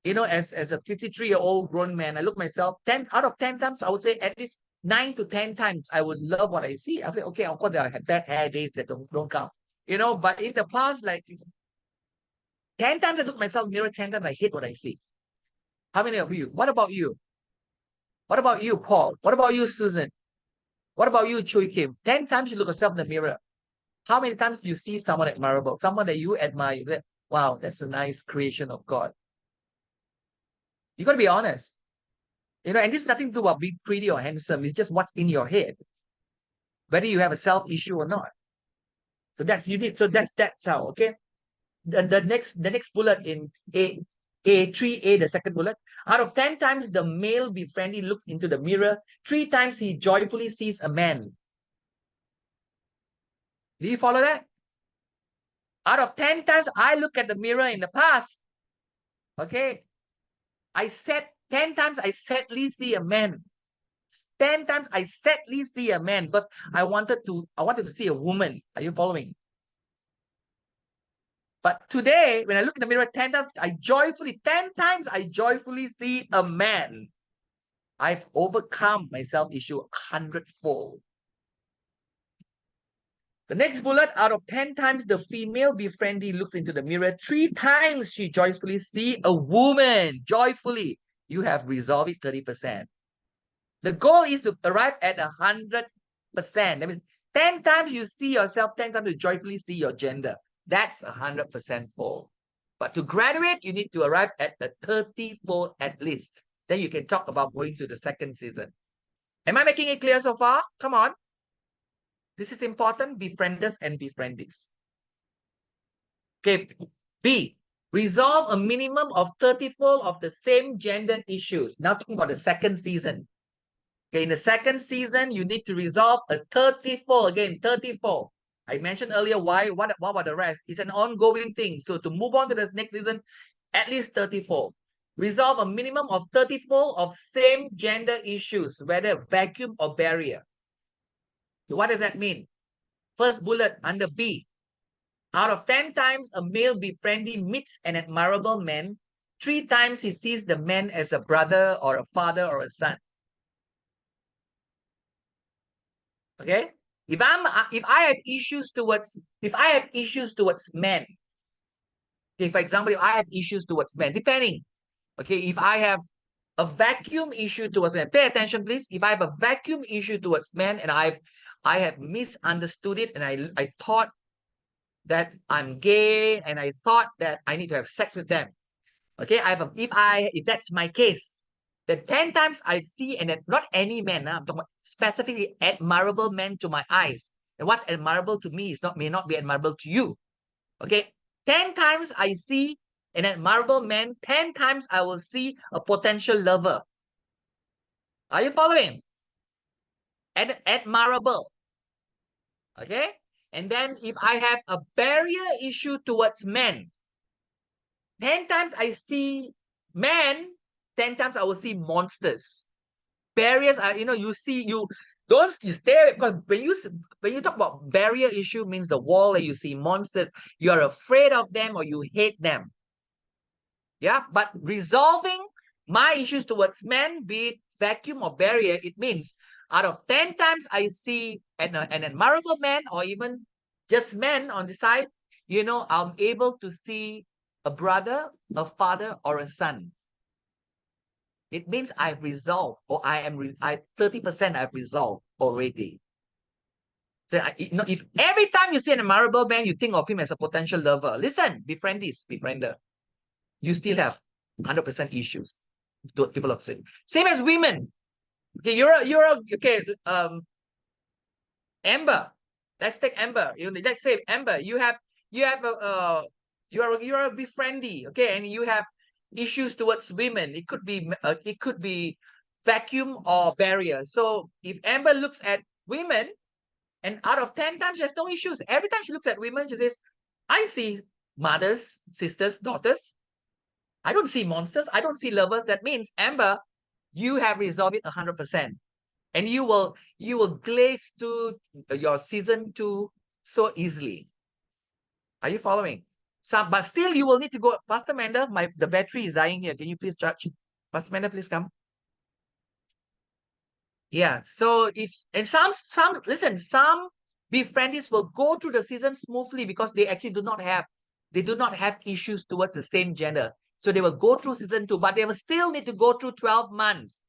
you know, as a 53-year-old grown man, I look myself 10 out of 10 times, I would say at least 9 to 10 times I would love what I see. I say, okay, of course I had bad hair days that don't count. You know, but in the past, like 10 times I look myself in the mirror, 10 times I hate what I see. How many of you? What about you? What about you, Paul? What about you, Susan? What about you, Chui Kim? 10 times you look yourself in the mirror. How many times do you see someone admirable? Someone that you admire. That, wow, that's a nice creation of God. You got to be honest. You know, and this is nothing to do about being pretty or handsome. It's just what's in your head. Whether you have a self issue or not. So that's unique. So that's how, okay? The next bullet in A3A, the second bullet. Out of 10 times the male befriendee looks into the mirror, 3 times he joyfully sees a man. Do you follow that? Out of 10 times I look at the mirror in the past, okay, 10 times I sadly see a man. 10 times I sadly see a man because I wanted to see a woman. Are you following? But today, when I look in the mirror 10 times, 10 times I joyfully see a man. I've overcome my self-issue 100-fold. The next bullet, out of 10 times the female befriendee looks into the mirror, 3 times she joyfully see a woman. Joyfully. You have resolved it 30%. The goal is to arrive at 100%. That means 10 times you see yourself, 10 times you joyfully see your gender. That's 100% full. But to graduate, you need to arrive at the 30-fold at least. Then you can talk about going to the second season. Am I making it clear so far? Come on. This is important. Befrienders and befriendees. Okay. B. Resolve a minimum of 30-fold of the same gender issues. Now talking about the second season. Okay, in the second season, you need to resolve a 30-fold. Again, 30-fold. I mentioned earlier why. What about the rest? It's an ongoing thing. So to move on to the next season, at least 30-fold. Resolve a minimum of 30-fold of same gender issues, whether vacuum or barrier. What does that mean? First bullet under B. Out of 10 times a male befriendee meets an admirable man, 3 times he sees the man as a brother or a father or a son. Okay? If I have issues towards men, okay, for example, if I have issues towards men, depending, okay, if I have a vacuum issue towards men, pay attention, please. If I have a vacuum issue towards men and I have misunderstood it and I thought that I'm gay and I thought that I need to have sex with them. Okay, if that's my case, then 10 times I see, and then not any man, I'm talking about specifically admirable men to my eyes. And what's admirable to me may not be admirable to you. Okay, 10 times I see an admirable man, 10 times I will see a potential lover. Are you following? Admirable. Okay, and then if I have a barrier issue towards men, 10 times I see men, 10 times I will see monsters. Barriers are, you Don't you stay, because when you talk about barrier issue, means the wall that you see monsters, you are afraid of them or you hate them. Yeah, but resolving my issues towards men, be it vacuum or barrier, it means out of 10 times I see an admirable man or even just men on the side, you know, I'm able to see a brother, a father, or a son. It means I've resolved, or I 30% I've resolved already. So if every time you see an admirable man, you think of him as a potential lover, listen, befriend this, befriender. You still have 100% issues. Those people of sin. Same as women. Okay, okay. Amber. Let's take Amber. Let's say Amber. You are a befriendee. Okay, and you have issues towards women. It could be vacuum or barrier. So if Amber looks at women, and out of 10 times, she has no issues. Every time she looks at women, she says, I see mothers, sisters, daughters. I don't see monsters. I don't see lovers. That means, Amber, you have resolved it 100%. And you will glaze to your season 2 so easily. Are you following? But still, you will need to go. Pastor Manda, the battery is dying here. Can you please charge? Pastor Manda, please come. Yeah. So some befriendees will go through the season smoothly because they actually do not have issues towards the same gender. So they will go through season 2, but they will still need to go through 12 months.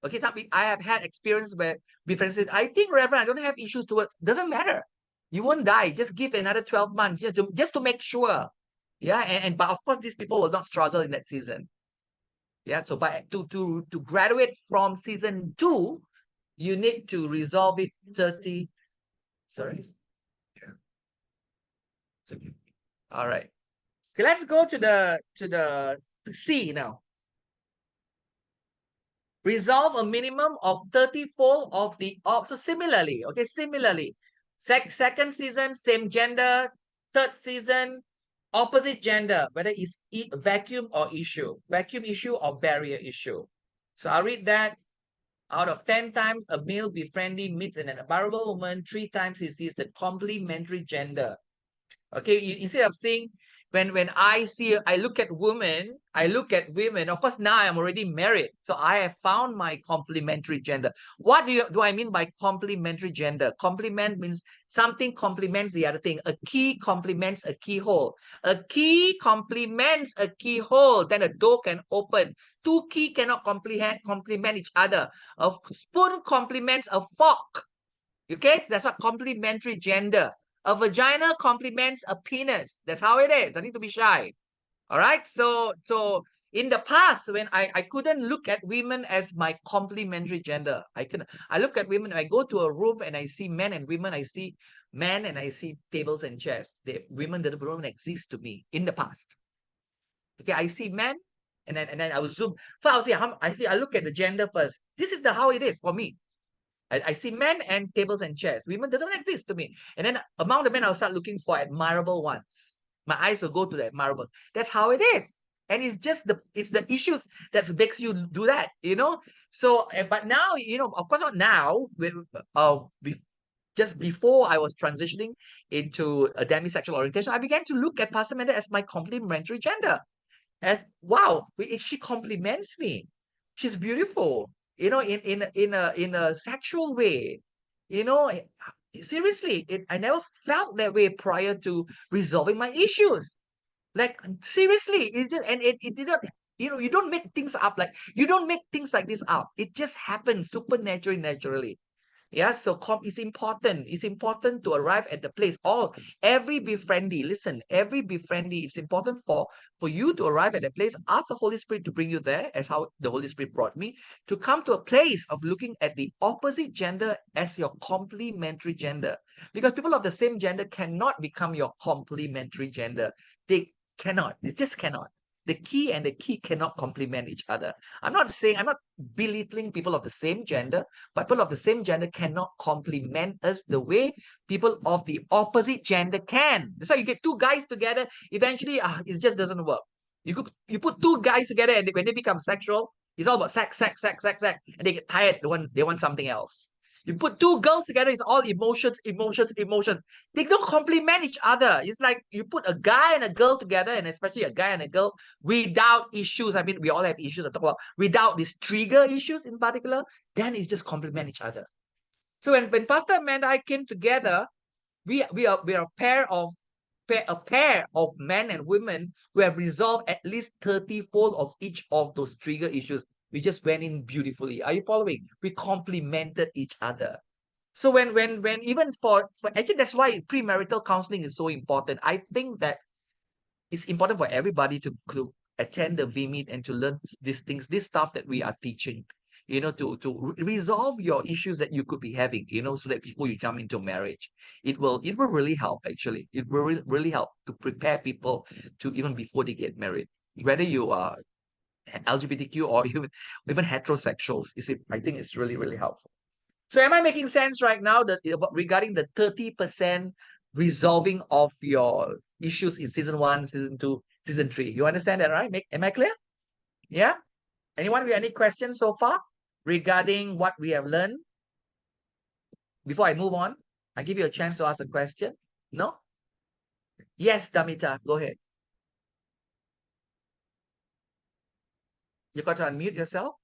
Okay, I have had experience where befriends said, I think, Reverend, I don't have issues towards, doesn't matter. You won't die. Just give another 12 months just to make sure. Yeah, but of course, these people will not struggle in that season. Yeah, so but to graduate from season 2, you need to resolve it 30. Sorry. Yeah. All right. Okay, let's go to the C now. Resolve a minimum of 30-fold of the so similarly, okay, second season, same gender, third season, opposite gender, whether it's vacuum or issue or barrier issue. So I'll read that. Out of 10 times a male befriendee meets an admirable woman, 3 times he sees the complementary gender. Okay, instead of saying when I look at women, of course, now I'm already married. So I have found my complementary gender. What do I mean by complementary gender? Complement means something complements the other thing. A key complements a keyhole. A key complements a keyhole. Then a door can open. 2 keys cannot complement each other. A spoon complements a fork. Okay, that's what complementary gender. A vagina complements a penis. That's how it is. I need to be shy. All right. So in the past, when I couldn't look at women as my complementary gender, I look at women. I go to a room and I see men and women. I see men and I see tables and chairs. Women don't exist to me in the past. Okay, I see men and then I will zoom. First, I look at the gender first. This is how it is for me. I see men and tables and chairs. Women, they don't exist to me. And then among the men, I'll start looking for admirable ones. My eyes will go to the admirable. That's how it is. And it's just the issues that makes you do that, you know? So, but now, you know, of course not now, just before I was transitioning into a demisexual orientation, I began to look at Pastor Manda as my complementary gender. As, wow, she compliments me. She's beautiful, you know, in a sexual way, you know. Seriously, I never felt that way prior to resolving my issues. Like, seriously, it did not, you know, you don't make things up. Like, you don't make things like this up. It just happens supernaturally, naturally. Yeah, so it's important. It's important to arrive at the place. Every befriendee, listen, every befriendee, it's important for you to arrive at the place. Ask the Holy Spirit to bring you there, as how the Holy Spirit brought me, to come to a place of looking at the opposite gender as your complementary gender. Because people of the same gender cannot become your complementary gender. They cannot. They just cannot. The key and the key cannot complement each other. I'm not belittling people of the same gender, but people of the same gender cannot complement us the way people of the opposite gender can. That's why you get 2 guys together, eventually it just doesn't work. You put 2 guys together and when they become sexual, it's all about sex, and they get tired, they want something else. You put two girls together, it's all emotions, emotions, emotions. They don't complement each other. It's like you put a guy and a girl together, and especially a guy and a girl without issues. I mean, we all have issues to talk about. Without these trigger issues in particular, then it's just complement each other. So when Pastor Amanda and I came together, we are a pair of men and women who have resolved at least 30-fold of each of those trigger issues. We just went in beautifully. Are you following? We complemented each other. So when even for actually, that's why premarital counseling is so important. I think that it's important for everybody to attend the VMeet and to learn these things, this stuff that we are teaching, to resolve your issues that you could be having, so that before you jump into marriage, it will really help. Actually, it will really help to prepare people to even before they get married, whether you are LGBTQ or even heterosexuals. I think it's really helpful. So am I making sense right now that regarding the 30% resolving of your issues in season 1, season 2, season 3? You understand that, right? Am I clear? Yeah? Anyone with any questions so far regarding what we have learned? Before I move on, I give you a chance to ask a question. No? Yes, Damita, go ahead. You got to unmute yourself.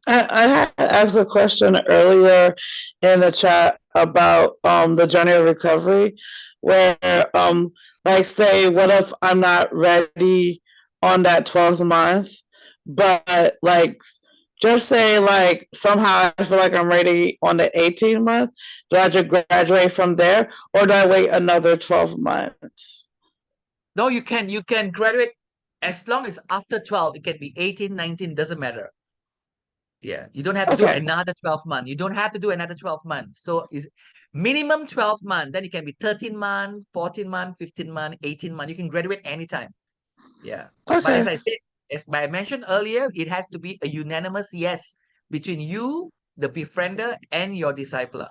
I had asked a question earlier in the chat about the journey of recovery, where like, say, what if I'm not ready on that 12th month, but like, just say like somehow I feel like I'm ready on the 18th month. Do I just graduate from there, or do I wait another 12 months? No, you can graduate as long as after 12. It can be 18, 19, doesn't matter. Yeah, you don't have to do another 12 months. You don't have to do another 12 months. So it's minimum 12 months. Then it can be 13 months, 14 months, 15 months, 18 months. You can graduate anytime. Yeah. But as I said, as I mentioned earlier, it has to be a unanimous yes between you, the befriender, and your discipler.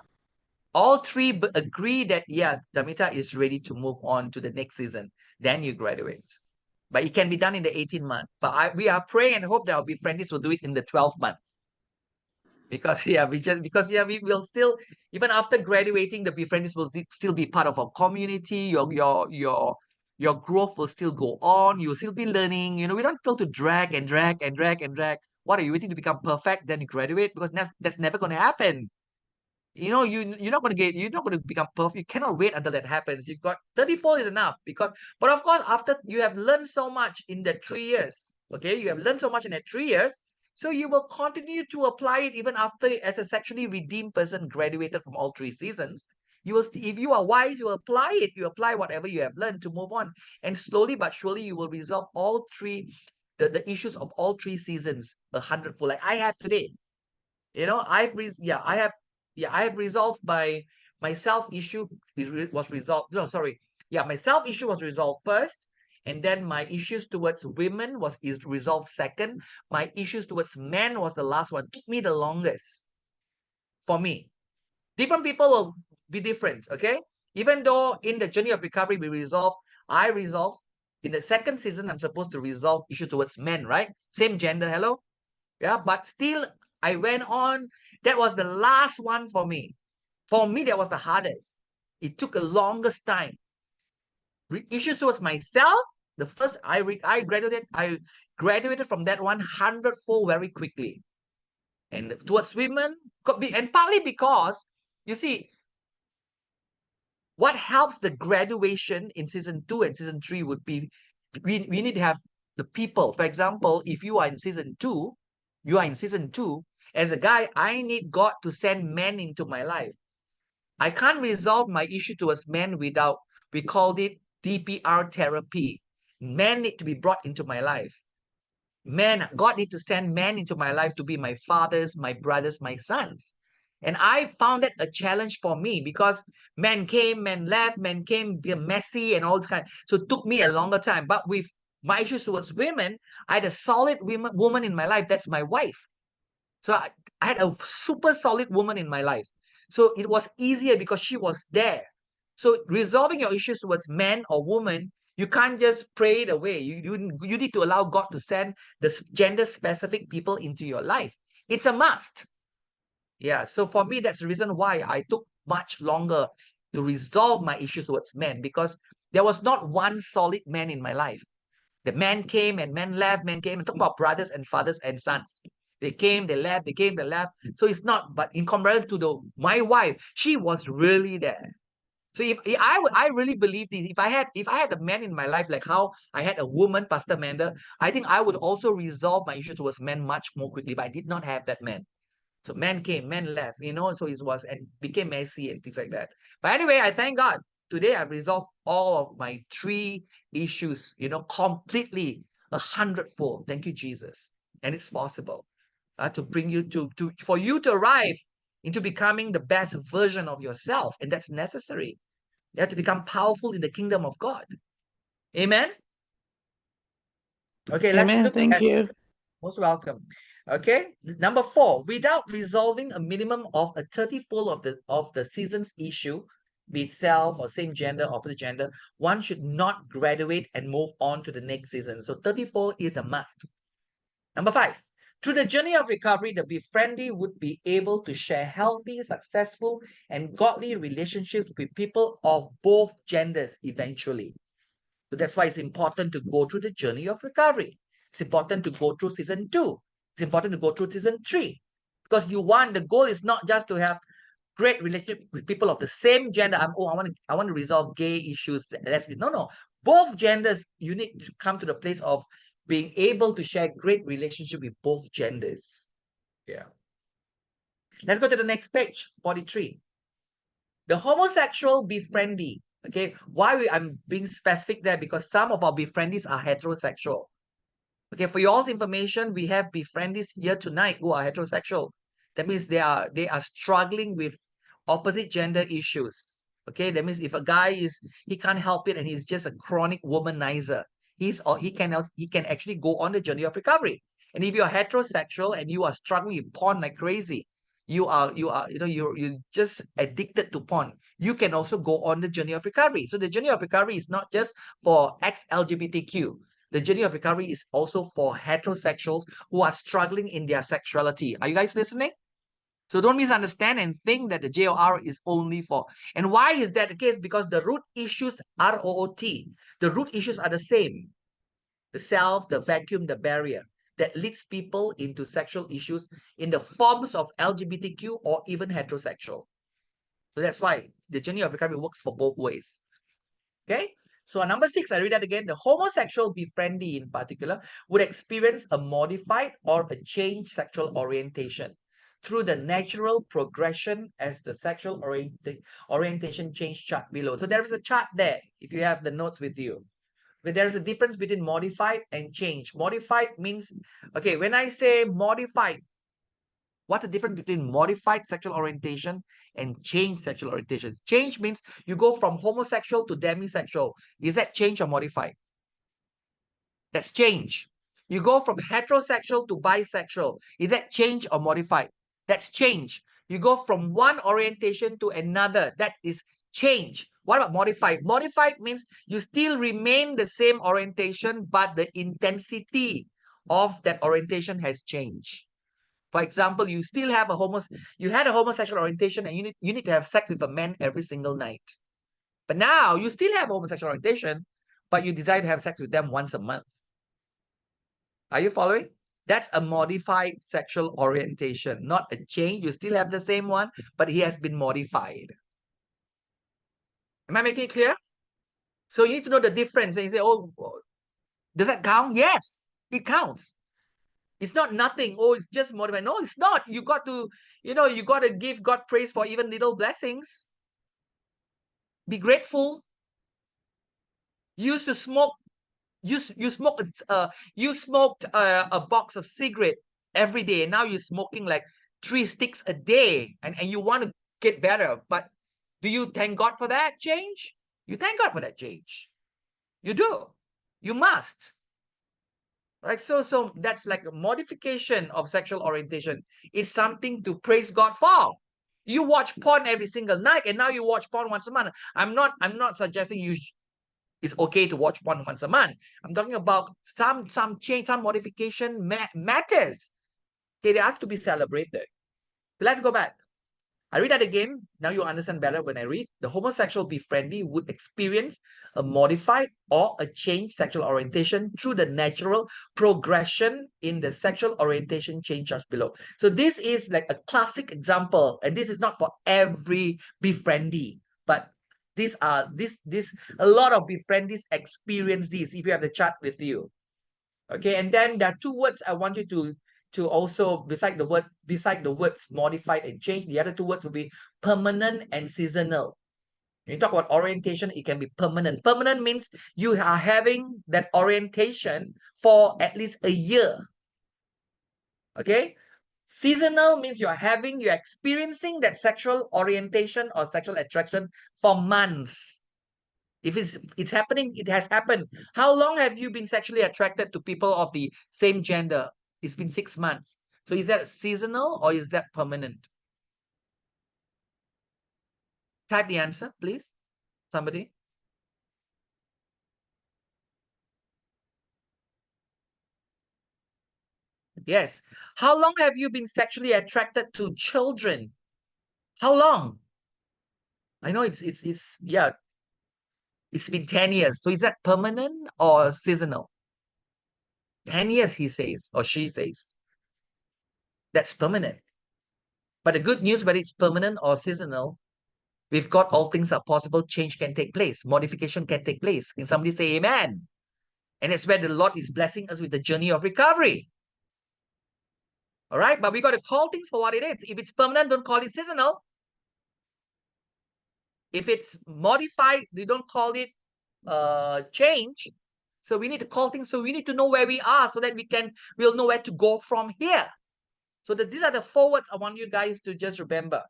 All three agree that, yeah, Damita is ready to move on to the next season. Then you graduate. But it can be done in the 18 months. But we are praying and hope that our befriendies will do it in the 12 months. Because we will still, even after graduating, the befriendies will still be part of our community. Your growth will still go on. You'll still be learning. We don't feel to drag and drag and drag and drag. What are you waiting to become perfect? Then you graduate? Because that's never going to happen. You're not going to become perfect. You cannot wait until that happens. You've got 34 is enough. But of course, after you have learned so much in the 3 years, okay, you have learned so much in the 3 years. So you will continue to apply it even after, as a sexually redeemed person graduated from all 3 seasons. You will, if you are wise, you apply it. You apply whatever you have learned to move on, and slowly but surely you will resolve all 3, the issues of all 3 seasons 100-fold. Like I have today. I have resolved my self issue was resolved. No, sorry. Yeah, my self issue was resolved first. And then my issues towards women is resolved second. My issues towards men was the last one. It took me the longest. For me. Different people will be different, okay? Even though in the journey of recovery I resolved. In the second season, I'm supposed to resolve issues towards men, right? Same gender, hello? Yeah, but still, I went on. That was the last one for me. For me, that was the hardest. It took the longest time. Issues towards myself, the first I graduated from that 100-fold very quickly. And towards women, and partly because, you see, what helps the graduation in season 2 and season 3 would be, we need to have the people. For example, if you are in season 2, as a guy, I need God to send men into my life. I can't resolve my issue towards men without, we called it DPR therapy. Men need to be brought into my life. God need to send men into my life to be my fathers, my brothers, my sons. And I found that a challenge for me because men came, men left, men came, be messy and all this kind. So it took me a longer time. But with my issues towards women, I had a solid woman in my life. That's my wife. So I had a super solid woman in my life. So it was easier because she was there. So resolving your issues towards men or women, you can't just pray it away. You need to allow God to send the gender-specific people into your life. It's a must. Yeah, so for me, that's the reason why I took much longer to resolve my issues towards men, because there was not one solid man in my life. The man came and men left, men came, and talk about brothers and fathers and sons. They came, they left, they came, they left. So it's not, but in comparison to my wife, she was really there. So if I really believe this, if I had a man in my life like how I had a woman, Pastor Amanda, I think I would also resolve my issues towards men much more quickly. But I did not have that man. So men came, men left, so it was and became messy and things like that. But anyway, I thank God. Today I've resolved all of my 3 issues, completely 100-fold. Thank you, Jesus. And it's possible to bring you for you to arrive into becoming the best version of yourself. And that's necessary. You have to become powerful in the kingdom of God. Amen. Okay, let's Amen. look Thank at you. most welcome. Okay, number 4, without resolving a minimum of a 30-fold of the season's issue, be it self or same gender, opposite gender, one should not graduate and move on to the next season. So 30-fold is a must. Number 5, through the journey of recovery, the befriendee would be able to share healthy, successful, and godly relationships with people of both genders eventually. So that's why it's important to go through the journey of recovery. It's important to go through season 2. It's important to go through season 3. Because the goal is not just to have great relationship with people of the same gender. I want to resolve gay issues. No. Both genders, you need to come to the place of being able to share great relationship with both genders. Yeah. Let's go to the next page, 43. The homosexual befriendee. Okay, I'm being specific there because some of our befriendees are heterosexual. Okay, for y'all's information, we have befriendees here tonight who are heterosexual. That means they are struggling with opposite gender issues. Okay, that means if a guy he can't help it and he's just a chronic womanizer, he can actually go on the journey of recovery. And if you're heterosexual and you are struggling with porn like crazy, you're just addicted to porn, you can also go on the journey of recovery. So the journey of recovery is not just for ex-LGBTQ. The journey of recovery is also for heterosexuals who are struggling in their sexuality. Are you guys listening? So don't misunderstand and think that the JOR is only for. And why is that the case? Because the root issues ROOT. The root issues are the same. The self, the vacuum, the barrier that leads people into sexual issues in the forms of LGBTQ or even heterosexual. So that's why the journey of recovery works for both ways. Okay? So number 6, I read that again. The homosexual befriendee in particular would experience a modified or a changed sexual orientation through the natural progression as the sexual orientation change chart below. So there is a chart there if you have the notes with you. But there is a difference between modified and change. Modified means, okay, when I say modified, what's the difference between modified sexual orientation and changed sexual orientation? Change means you go from homosexual to demisexual. Is that change or modified? That's change. You go from heterosexual to bisexual. Is that change or modified? That's change. You go from one orientation to another. That is change. What about modified? Modified means you still remain the same orientation, but the intensity of that orientation has changed. For example, you still have you had a homosexual orientation and you need to have sex with a man every single night. But now you still have homosexual orientation, but you decide to have sex with them once a month. Are you following? That's a modified sexual orientation, not a change. You still have the same one, but he has been modified. Am I making it clear? So you need to know the difference. And you say, oh, does that count? Yes, it counts. It's not nothing. Oh, it's just modified. No, it's not. You got to give God praise for even little blessings. Be grateful. You used to smoke. You smoked a box of cigarette every day. And now you're smoking like 3 sticks a day, and you want to get better. But do you thank God for that change? You thank God for that change. You do. You must. Right? So that's like a modification of sexual orientation. It's something to praise God for. You watch porn every single night, and now you watch porn once a month. I'm not suggesting it's okay to watch porn once a month. I'm talking about some change, some modification matters. They have to be celebrated. Let's go back. I read that again. Now you understand better when I read. The homosexual befriendee would experience a modified or a changed sexual orientation through the natural progression in the sexual orientation change as below. So this is like a classic example, and this is not for every befriendee, but these are a lot of befriendees experience this. If you have the chart with you, okay, and then there are two words I want you to also, beside the words modified and changed, the other two words will be permanent and seasonal. When you talk about orientation, it can be permanent. Permanent means you are having that orientation for at least a year. Okay? Seasonal means you're experiencing that sexual orientation or sexual attraction for months. If it's happening, it has happened. How long have you been sexually attracted to people of the same gender? It's been 6 months. So is that seasonal or is that permanent? Type the answer, please. Somebody. Yes. How long have you been sexually attracted to children? How long? I know it's yeah. It's been 10 years. So is that permanent or seasonal? 10 years, he says, or she says. That's permanent. But the good news, whether it's permanent or seasonal, we've got all things are possible. Change can take place. Modification can take place. Can somebody say amen? And it's where the Lord is blessing us with the journey of recovery. All right? But we got to call things for what it is. If it's permanent, don't call it seasonal. If it's modified, we don't call it change. So we need to call things. So we need to know where we are so that we'll know where to go from here. So these are the 4 words I want you guys to just remember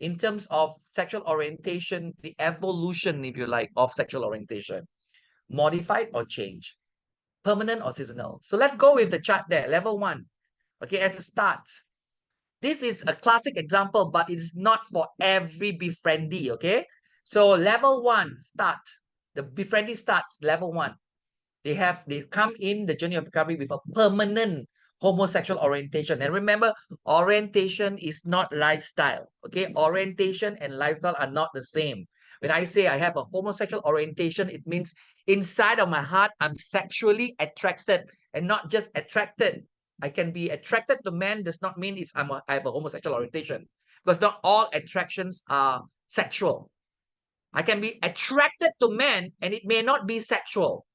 in terms of sexual orientation, the evolution, if you like, of sexual orientation. Modified or change, permanent or seasonal. So let's go with the chart there, level 1. Okay, as a start. This is a classic example, but it is not for every befriendee, okay? So level 1, start. The befriendee starts level 1. They come in the journey of recovery with a permanent homosexual orientation. And remember, orientation is not lifestyle. Okay, orientation and lifestyle are not the same. When I say I have a homosexual orientation, it means inside of my heart, I'm sexually attracted, and not just attracted. I can be attracted to men does not mean I have a homosexual orientation, because not all attractions are sexual. I can be attracted to men and it may not be sexual.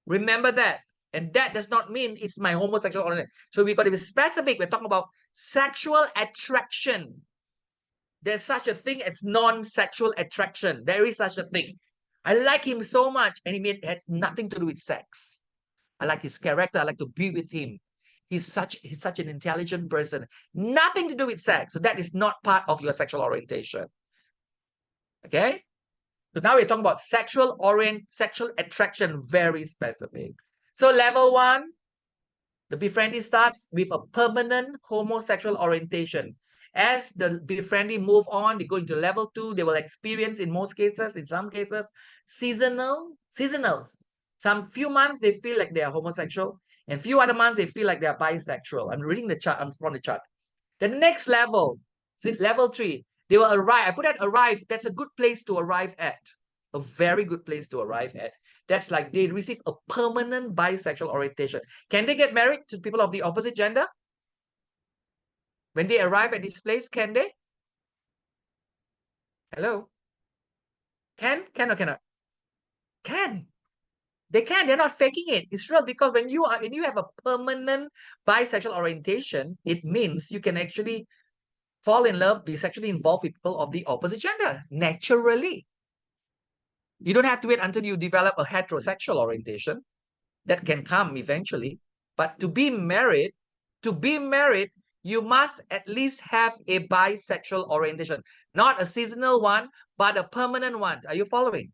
Remember that. And that does not mean it's my homosexual orientation. So we've got to be specific. We're talking about sexual attraction. There's such a thing as non-sexual attraction. There is such a thing. I like him so much, and it has nothing to do with sex. I like his character. I like to be with him. He's such an intelligent person. Nothing to do with sex. So that is not part of your sexual orientation. Okay? So now we're talking about sexual attraction, very specific. So level 1, the befriendee starts with a permanent homosexual orientation. As the befriendee move on, they go into level 2, they will experience in some cases, seasonal. Some few months they feel like they are homosexual, and few other months they feel like they are bisexual. I'm reading the chart, I'm from the chart. The next level, level 3, they will arrive. I put that arrive, that's a good place to arrive at. A very good place to arrive at. That's like they receive a permanent bisexual orientation. Can they get married to people of the opposite gender? When they arrive at this place, can they? Hello? Can or cannot? Can. They can. They're not faking it. It's real, because when you have a permanent bisexual orientation, it means you can actually fall in love, be sexually involved with people of the opposite gender naturally. You don't have to wait until you develop a heterosexual orientation. That can come eventually. But to be married, you must at least have a bisexual orientation. Not a seasonal one, but a permanent one. Are you following?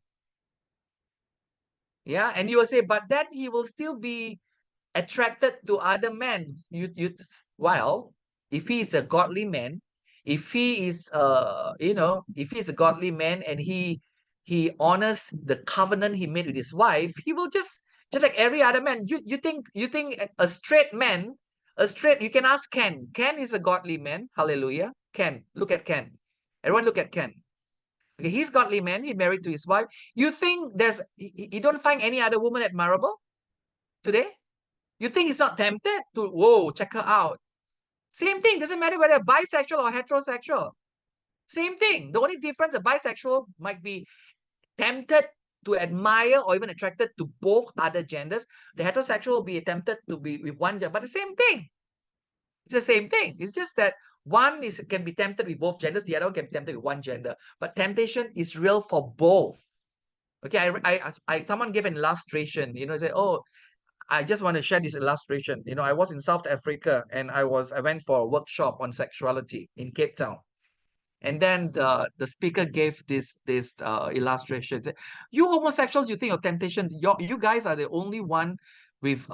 Yeah, and you will say, but then he will still be attracted to other men. Well, if he is a godly man, if he is if he's a godly man and he honors the covenant he made with his wife, he will just like every other man. You think a straight man, you can ask Ken. Ken is a godly man. Hallelujah. Ken. Look at Ken. Everyone look at Ken. Okay, he's godly man. He married to his wife. You think you don't find any other woman admirable today? You think he's not tempted to, whoa, check her out. Same thing. Doesn't matter whether bisexual or heterosexual. Same thing. The only difference, a bisexual might be tempted to admire or even attracted to both other genders. The heterosexual will be tempted to be with one gender, but the same thing. It's the same thing. It's just that one can be tempted with both genders, the other one can be tempted with one gender. But temptation is real for both. Okay, someone gave an illustration, say, oh, I just want to share this illustration. I was in South Africa and I went for a workshop on sexuality in Cape Town. And then the speaker gave this illustration. Said, you homosexuals, you think your temptations, you guys are the only one with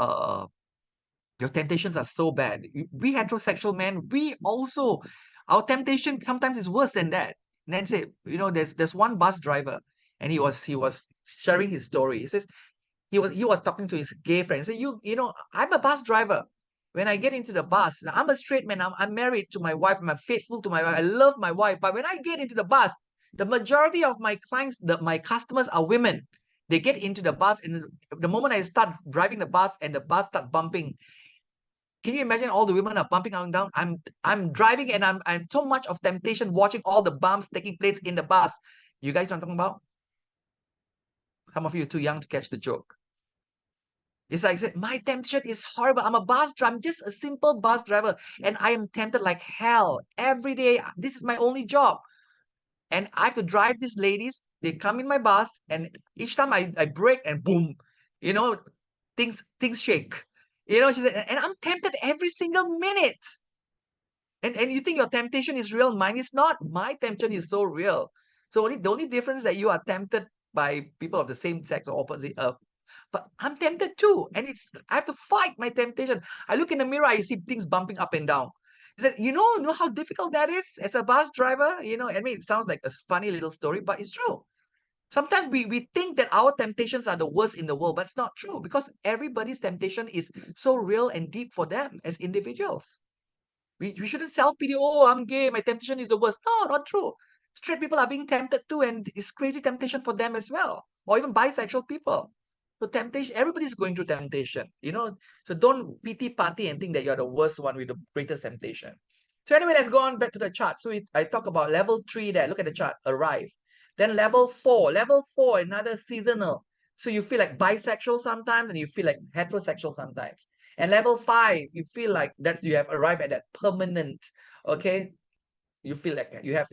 your temptations are so bad. We heterosexual men, our temptation sometimes is worse than that. And then say, there's one bus driver, and he was sharing his story. He says he was talking to his gay friend. He said, I'm a bus driver. When I get into the bus, now I'm a straight man. I'm married to my wife. I'm faithful to my wife. I love my wife. But when I get into the bus, the majority of my clients, my customers are women. They get into the bus, and the moment I start driving the bus and the bus start bumping, can you imagine all the women are bumping up and down? I'm driving and I'm so much of temptation watching all the bumps taking place in the bus. You guys know what I'm talking about? Some of you are too young to catch the joke. It's like I said, my temptation is horrible. I'm a bus driver. I'm just a simple bus driver. And I am tempted like hell every day. This is my only job. And I have to drive these ladies. They come in my bus. And each time I brake and boom, things shake. She said, and I'm tempted every single minute. And you think your temptation is real. Mine is not. My temptation is so real. So the only difference is that you are tempted by people of the same sex or opposite. But I'm tempted too. And I have to fight my temptation. I look in the mirror, I see things bumping up and down. He said, you know how difficult that is as a bus driver? I mean, it sounds like a funny little story, but it's true. Sometimes we think that our temptations are the worst in the world, but it's not true because everybody's temptation is so real and deep for them as individuals. We shouldn't self-pity, oh, I'm gay, my temptation is the worst. No, not true. Straight people are being tempted too, and it's crazy temptation for them as well. Or even bisexual people. So temptation, everybody's going through temptation, So don't pity party and think that you're the worst one with the greatest temptation. So anyway, let's go on back to the chart. So I talk about level 3 there. Look at the chart, arrive. Then level 4, another seasonal. So you feel like bisexual sometimes and you feel like heterosexual sometimes. And level 5, you feel like you have arrived at that permanent, okay? You feel like you have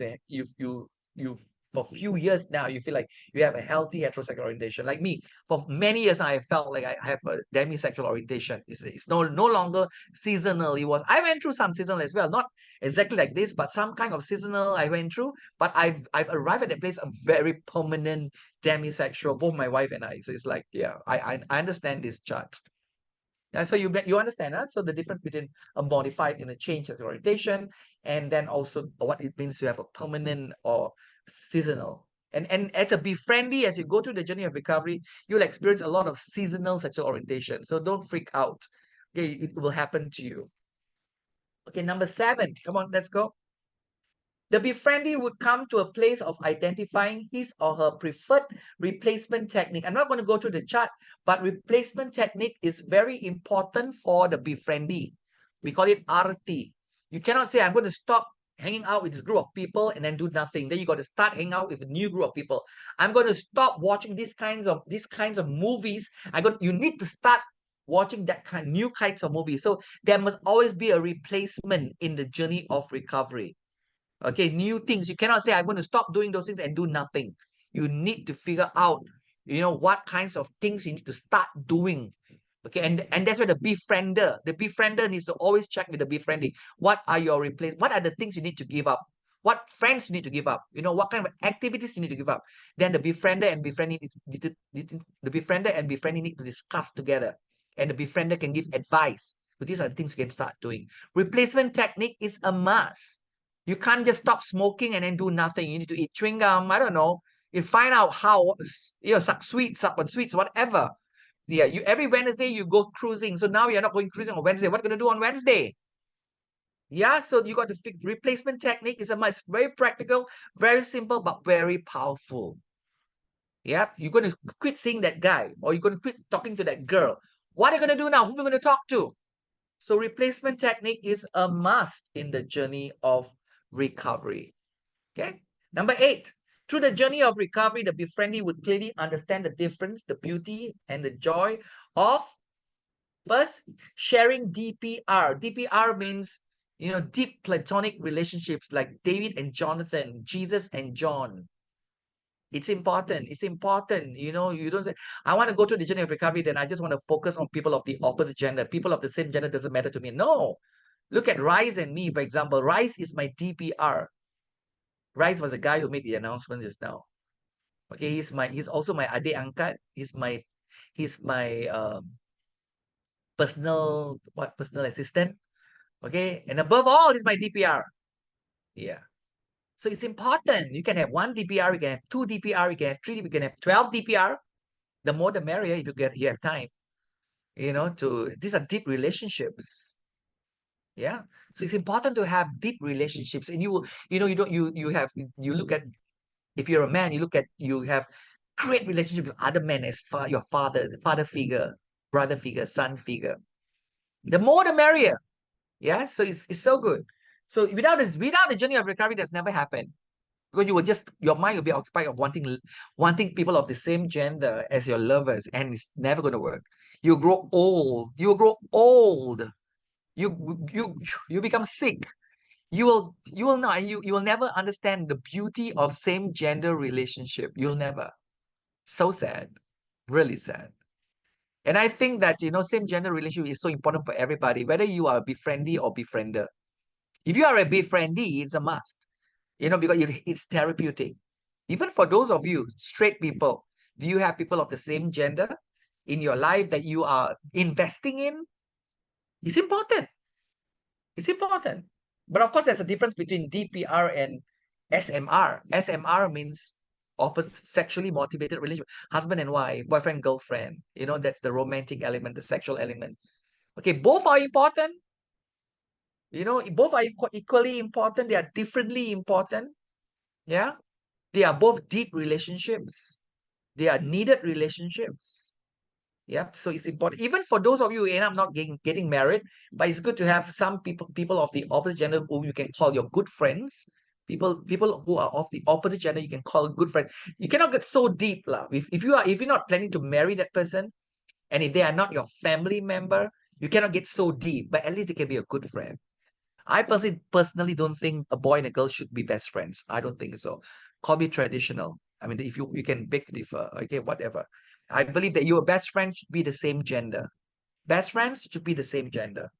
for a few years now, you feel like you have a healthy heterosexual orientation. Like me, for many years now, I felt like I have a demisexual orientation. It's no longer seasonal. I went through some seasonal as well, not exactly like this, but some kind of seasonal I went through. But I've arrived at a place of very permanent demisexual, both my wife and I. So it's like, yeah, I understand this chart. So you understand, so the difference between a modified and a change of orientation, and then also what it means to have a permanent or seasonal. And as a befriendee, as you go through the journey of recovery, you'll experience a lot of seasonal sexual orientation. So don't freak out. Okay, it will happen to you. Okay, number 7. Come on, let's go. The befriendee would come to a place of identifying his or her preferred replacement technique. I'm not going to go through the chart, but replacement technique is very important for the befriendee. We call it RT. You cannot say, I'm going to stop hanging out with this group of people and then do nothing. Then you got to start hanging out with a new group of people. I'm going to stop watching these kinds of movies. You need to start watching new kinds of movies. So there must always be a replacement in the journey of recovery. Okay, new things. You cannot say, I'm going to stop doing those things and do nothing. You need to figure out, what kinds of things you need to start doing. Okay, and that's where the befriender needs to always check with the befriendee. What are the things you need to give up? What friends you need to give up? What kind of activities you need to give up? Then the befriender and befriendee need to discuss together. And the befriender can give advice. So these are the things you can start doing. Replacement technique is a must. You can't just stop smoking and then do nothing. You need to eat chewing gum. I don't know. You find out how, suck on sweets, whatever. Yeah, every Wednesday you go cruising. So now you're not going cruising on Wednesday. What are you going to do on Wednesday? Yeah, so you got to fix replacement technique is it's very practical, very simple, but very powerful. Yeah, you're going to quit seeing that guy or you're going to quit talking to that girl. What are you going to do now? Who are you going to talk to? So replacement technique is a must in the journey of recovery. Okay. Number 8, through the journey of recovery, the befriendee would clearly understand the difference, the beauty, and the joy of first sharing DPR. DPR means, deep platonic relationships like David and Jonathan, Jesus and John. It's important. It's important. You don't say, I want to go to the journey of recovery, then I just want to focus on people of the opposite gender. People of the same gender doesn't matter to me. No. Look at Rice and me, for example. Rice is my DPR. Rice was the guy who made the announcement just now. Okay, he's also my Ade Angkat. He's my personal assistant. Okay, and above all, he's my DPR. Yeah. So it's important. You can have 1 DPR, you can have 2 DPR, you can have 3, you can have 12 DPR. The more the merrier if you have time. These are deep relationships. Yeah. So it's important to have deep relationships. And you look at, if you're a man, you have great relationship with other men as your father figure, brother figure, son figure. The more the merrier. Yeah. So it's so good. So without the journey of recovery, that's never happened. Because your mind will be occupied of wanting people of the same gender as your lovers, and it's never going to work. You grow old. You will grow old. You become sick. You will not. You will never understand the beauty of same gender relationship. You'll never. So sad, really sad. And I think that same gender relationship is so important for everybody, whether you are a befriendee or befriender. If you are a befriendee, it's a must. Because it's therapeutic. Even for those of you, straight people, do you have people of the same gender in your life that you are investing in? It's important. It's important. But of course, there's a difference between DPR and SMR. SMR means opposite sexually motivated relationship, husband and wife, boyfriend, girlfriend. That's the romantic element, the sexual element. Okay, both are important. Both are equally important. They are differently important. Yeah. They are both deep relationships. They are needed relationships. Yep. So it's important. Even for those of you who end up not getting married, but it's good to have some people of the opposite gender who you can call your good friends. People who are of the opposite gender, you can call good friends. You cannot get so deep, lah. If you're not planning to marry that person, and if they are not your family member, you cannot get so deep. But at least they can be a good friend. I personally don't think a boy and a girl should be best friends. I don't think so. Call me traditional. I mean, if you can beg to differ, okay, whatever. I believe that your best friend should be the same gender. Best friends should be the same gender.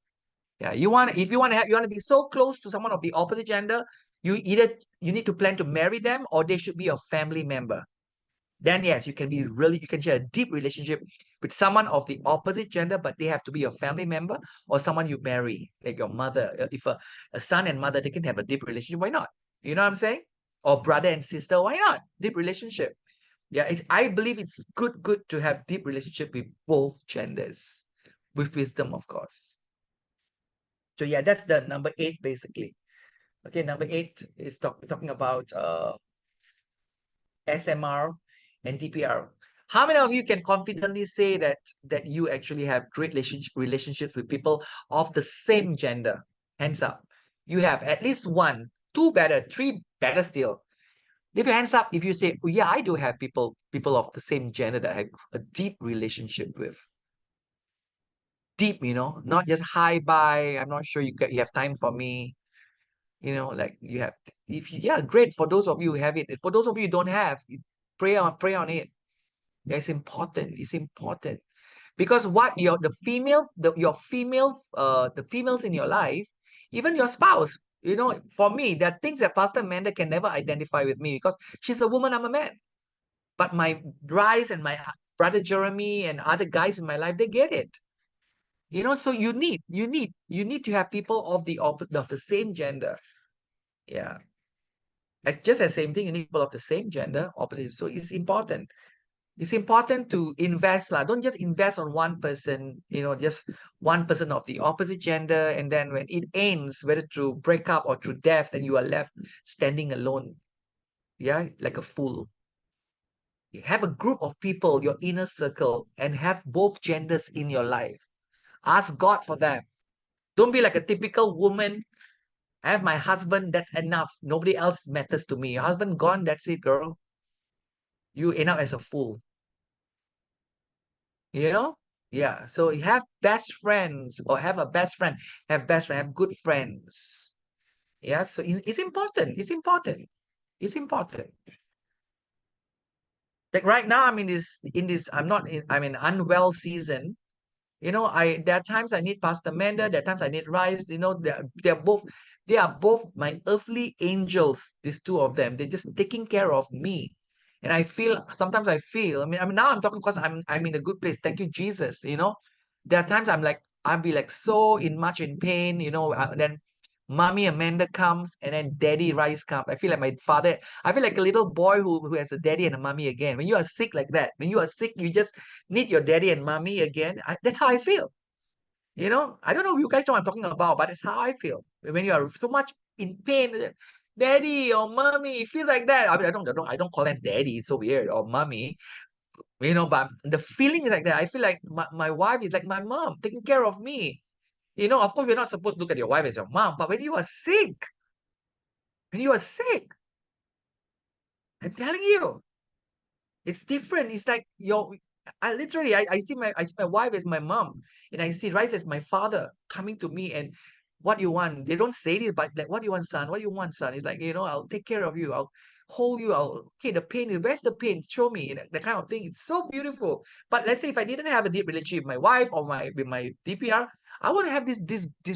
Yeah, if you want to be so close to someone of the opposite gender, you need to plan to marry them, or they should be your family member. Then yes, you can share a deep relationship with someone of the opposite gender, but they have to be your family member or someone you marry, like your mother. If a son and mother, they can have a deep relationship. Why not? You know what I'm saying? Or brother and sister, why not? Deep relationship. Yeah, I believe it's good to have deep relationship with both genders, with wisdom, of course. So yeah, that's the number 8 basically. Okay, number 8 is talking about SMR and DPR. How many of you can confidently say that you actually have great relationships with people of the same gender? Hands up. You have at least 1, 2 better, 3 better still. Leave your hands up if you say, oh, yeah, I do have people of the same gender that I have a deep relationship with. Deep, not just hi, bye. I'm not sure you have time for me. Like you have, great. For those of you who have it, for those of you who don't have, pray on it. Yeah, it's important. It's important because the females in your life, even your spouse, for me, there are things that Pastor Amanda can never identify with me because she's a woman, I'm a man. But my Bryce and my brother Jeremy and other guys in my life, they get it. So you need to have people of the same gender. Yeah. It's just the same thing. You need people of the same gender, opposite. So it's important. It's important to invest lah. Don't just invest on one person, just one person of the opposite gender. And then when it ends, whether through breakup or through death, then you are left standing alone. Yeah, like a fool. You have a group of people, your inner circle, and have both genders in your life. Ask God for them. Don't be like a typical woman. I have my husband, that's enough. Nobody else matters to me. Your husband gone, that's it, girl. You end up as a fool. You know? Yeah. So you have best friends or have a best friend, have good friends. Yeah. So it's important. It's important. It's important. Like right now, I'm I'm in unwell season. There are times I need Pastor Manda, there are times I need Rice, they are both my earthly angels, these two of them. They're just taking care of me. And sometimes I feel, now I'm talking because I'm in a good place. Thank you, Jesus. There are times I'll be like so much in pain, then Mommy Amanda comes and then Daddy Rice comes. I feel like a little boy who has a daddy and a mommy again. When you are sick like that, when you are sick, you just need your daddy and mommy again. That's how I feel. I don't know if you guys know what I'm talking about, but it's how I feel. When you are so much in pain, daddy or mommy, it feels like that. I don't call them daddy. It's so weird. Or mommy, but the feeling is like that. I feel like my wife is like my mom, taking care of me. Of course, we're not supposed to look at your wife as your mom, but when you are sick, I'm telling you, it's different. It's like I see my wife as my mom, and I see Rice as my father coming to me and what you want. They don't say this, but like, what do you want, son? What do you want, son? It's like, I'll take care of you. I'll hold you. Okay, the pain is, where's the pain? Show me that kind of thing. It's so beautiful. But let's say if I didn't have a deep relationship with my wife or with my DPR, I wouldn't have this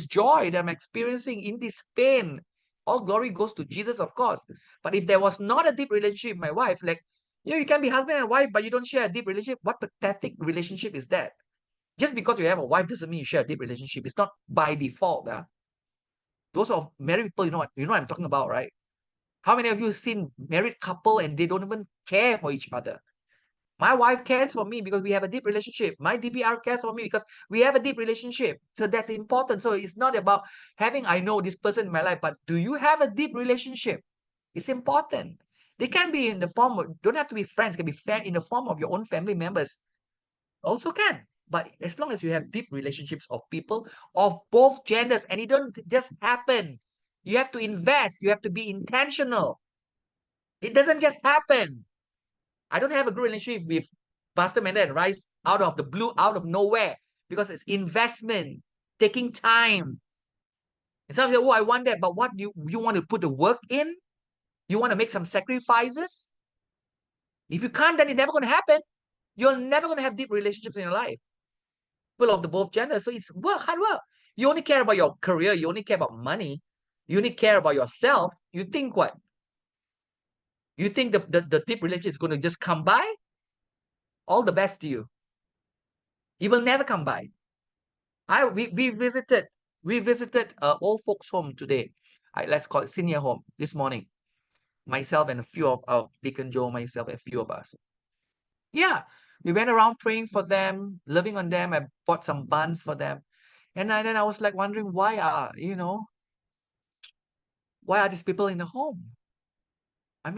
joy that I'm experiencing in this pain. All glory goes to Jesus, of course. But if there was not a deep relationship with my wife, like, you can be husband and wife, but you don't share a deep relationship. What pathetic relationship is that? Just because you have a wife doesn't mean you share a deep relationship. It's not by default. Those of married people, what I'm talking about, right? How many of you seen married couple and they don't even care for each other? My wife cares for me because we have a deep relationship. My DPR cares for me because we have a deep relationship. So that's important. So it's not about I know this person in my life, but do you have a deep relationship? It's important. They can be in the form of, don't have to be friends, can be in the form of your own family members. Also can. But as long as you have deep relationships of people of both genders, and it don't just happen. You have to invest. You have to be intentional. It doesn't just happen. I don't have a good relationship with Pastor Menda and Rice out of the blue, out of nowhere, because it's investment, taking time. And some say, oh, I want that, but what you want to put the work in? You want to make some sacrifices? If you can't, then it's never going to happen. You're never going to have deep relationships in your life. People of the both genders. So it's hard work. You only care about your career. You only care about money. You only care about yourself. You think what? You think the deep relationship is going to just come by? All the best to you. It will never come by. We visited old folks home today. Let's call it senior home this morning. Myself and a few of our Deacon Joe, myself, and a few of us. Yeah, we went around praying for them, loving on them. I bought some buns for them. And then I was like wondering why are these people in the home? I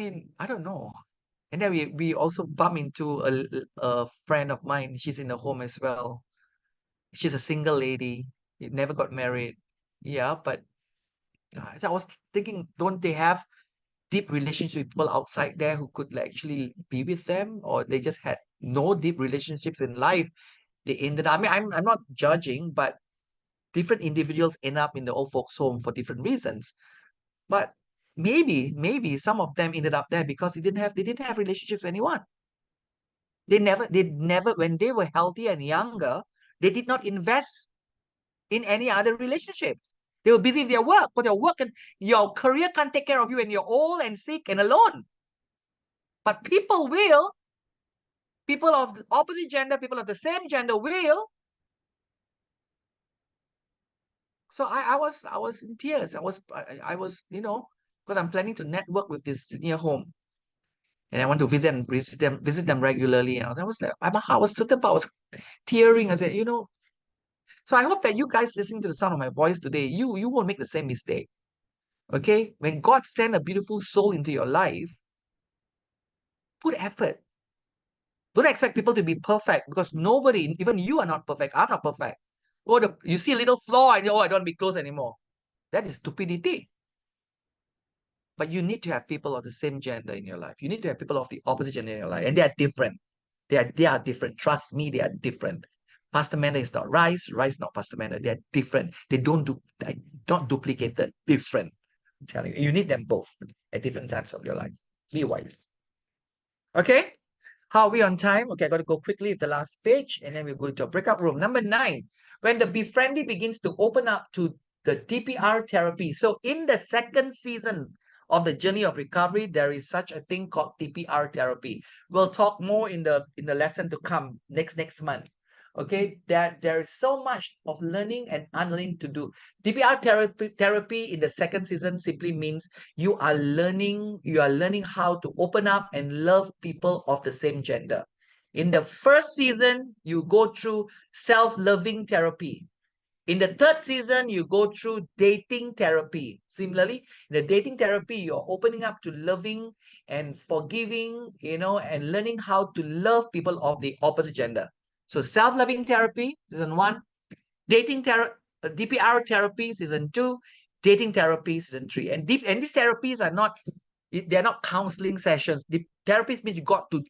don't know. And then we also bump into a friend of mine. She's in the home as well. She's a single lady. Never got married. Yeah, but so I was thinking, don't they have deep relationships with people outside there who could actually be with them, or they just had no deep relationships in life? They ended up. I'm not judging, but different individuals end up in the old folks' home for different reasons. But maybe some of them ended up there because they didn't have relationships with anyone. They never, when they were healthy and younger, they did not invest in any other relationships. They were busy with their work, but your career can't take care of you when you're old and sick and alone. But people of the opposite gender, people of the same gender will. So I was in tears. I was because I'm planning to network with this senior home. And I want to visit them regularly. And I was like, I was certain, but I was tearing. I said, you know, so I hope that you guys listening to the sound of my voice today, you won't make the same mistake. Okay? When God sent a beautiful soul into your life, put effort. Don't expect people to be perfect because nobody, even you are not perfect. I'm not perfect. Oh, you see a little flaw and oh, I don't want to be close anymore. That is stupidity. But you need to have people of the same gender in your life. You need to have people of the opposite gender in your life. And they are different. They are different. Trust me, they are different. Pastor Manda is not Rice. Rice not Pastor Manda. They are different. They don't do not duplicated. Different. I'm telling you, you need them both at different times of your life. Be wise. Okay. How are we on time? Okay, I got to go quickly with the last page, and then we'll go to a breakout room. Number 9, when the befriendee begins to open up to the DPR therapy. So in the second season of the journey of recovery, there is such a thing called DPR therapy. We'll talk more in the lesson to come next month. Okay, that there is so much of learning and unlearning to do. DPR therapy in the second season simply means you are learning how to open up and love people of the same gender. In the first season, you go through self-loving therapy. In the third season, you go through dating therapy. Similarly, in the dating therapy, you're opening up to loving and forgiving, and learning how to love people of the opposite gender. So self-loving therapy, season 1, dating DPR therapy, season 2, dating therapy, season 3. And these therapies are not, they're not counseling sessions. The therapies means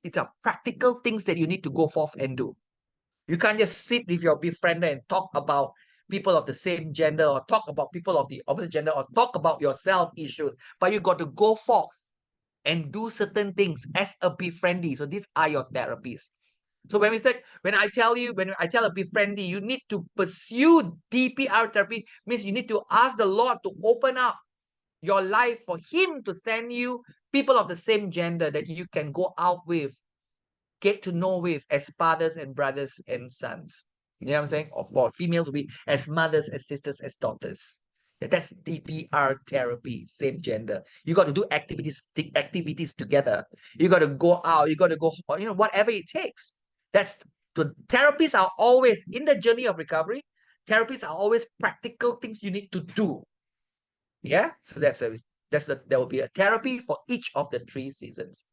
it's a practical things that you need to go forth and do. You can't just sit with your befriender and talk about people of the same gender or talk about people of the opposite gender or talk about yourself issues, but you got to go forth and do certain things as a befriendee. So these are your therapies. So when I tell a befriendee, you need to pursue DPR therapy, means you need to ask the Lord to open up your life for Him to send you people of the same gender that you can go out with, get to know with as fathers and brothers and sons. You know what I'm saying? Or for females to be as mothers, as sisters, as daughters. That's DPR therapy, same gender. You got to do activities together. You got to go out. You got to go, whatever it takes. The therapies are always in the journey of recovery. Therapies are always practical things you need to do. Yeah, so there will be a therapy for each of the 3 seasons.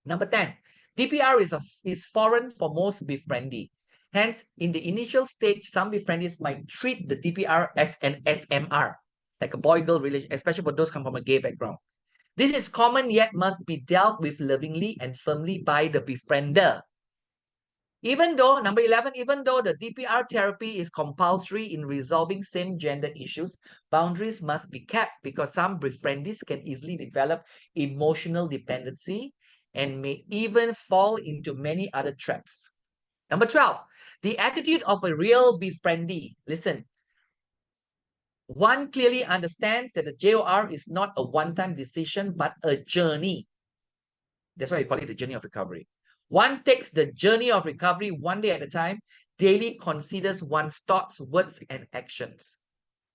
Number 10, DPR is foreign for most befriendee. Hence, in the initial stage, some befriendees might treat the DPR as an SMR, like a boy-girl relationship, especially for those come from a gay background. This is common yet must be dealt with lovingly and firmly by the befriender. Number 11, even though the DPR therapy is compulsory in resolving same-gender issues, boundaries must be kept because some befriendees can easily develop emotional dependency and may even fall into many other traps. Number 12, the attitude of a real befriendee. Listen, one clearly understands that the JOR is not a one-time decision, but a journey. That's why we call it the journey of recovery. One takes the journey of recovery one day at a time, daily considers one's thoughts, words, and actions.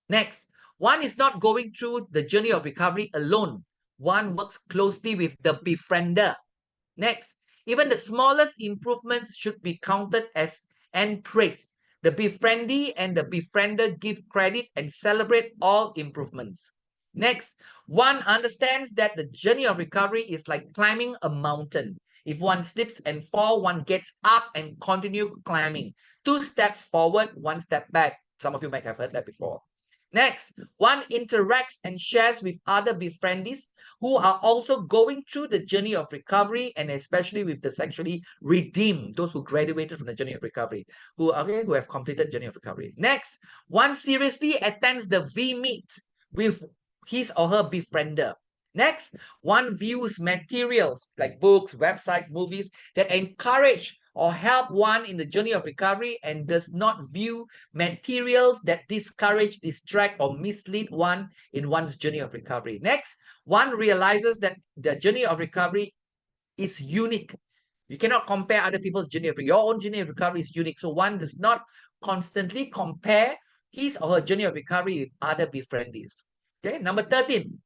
Next, one is not going through the journey of recovery alone. One works closely with the befriender. Next, even the smallest improvements should be counted as and praised. The befriendee and the befriender give credit and celebrate all improvements. Next, one understands that the journey of recovery is like climbing a mountain. If one slips and falls, one gets up and continue climbing. 2 steps forward, 1 step back. Some of you might have heard that before. Next, one interacts and shares with other befriendees who are also going through the journey of recovery, and especially with the sexually redeemed, those who graduated from the journey of recovery, who have completed journey of recovery. Next, one seriously attends the VMeet with his or her befriender. Next, one views materials like books, websites, movies that encourage or help one in the journey of recovery and does not view materials that discourage, distract, or mislead one in one's journey of recovery. Next, one realizes that the journey of recovery is unique. You cannot compare other people's journey of recovery. Your own journey of recovery is unique. So one does not constantly compare his or her journey of recovery with other befriendees. Okay, number 13.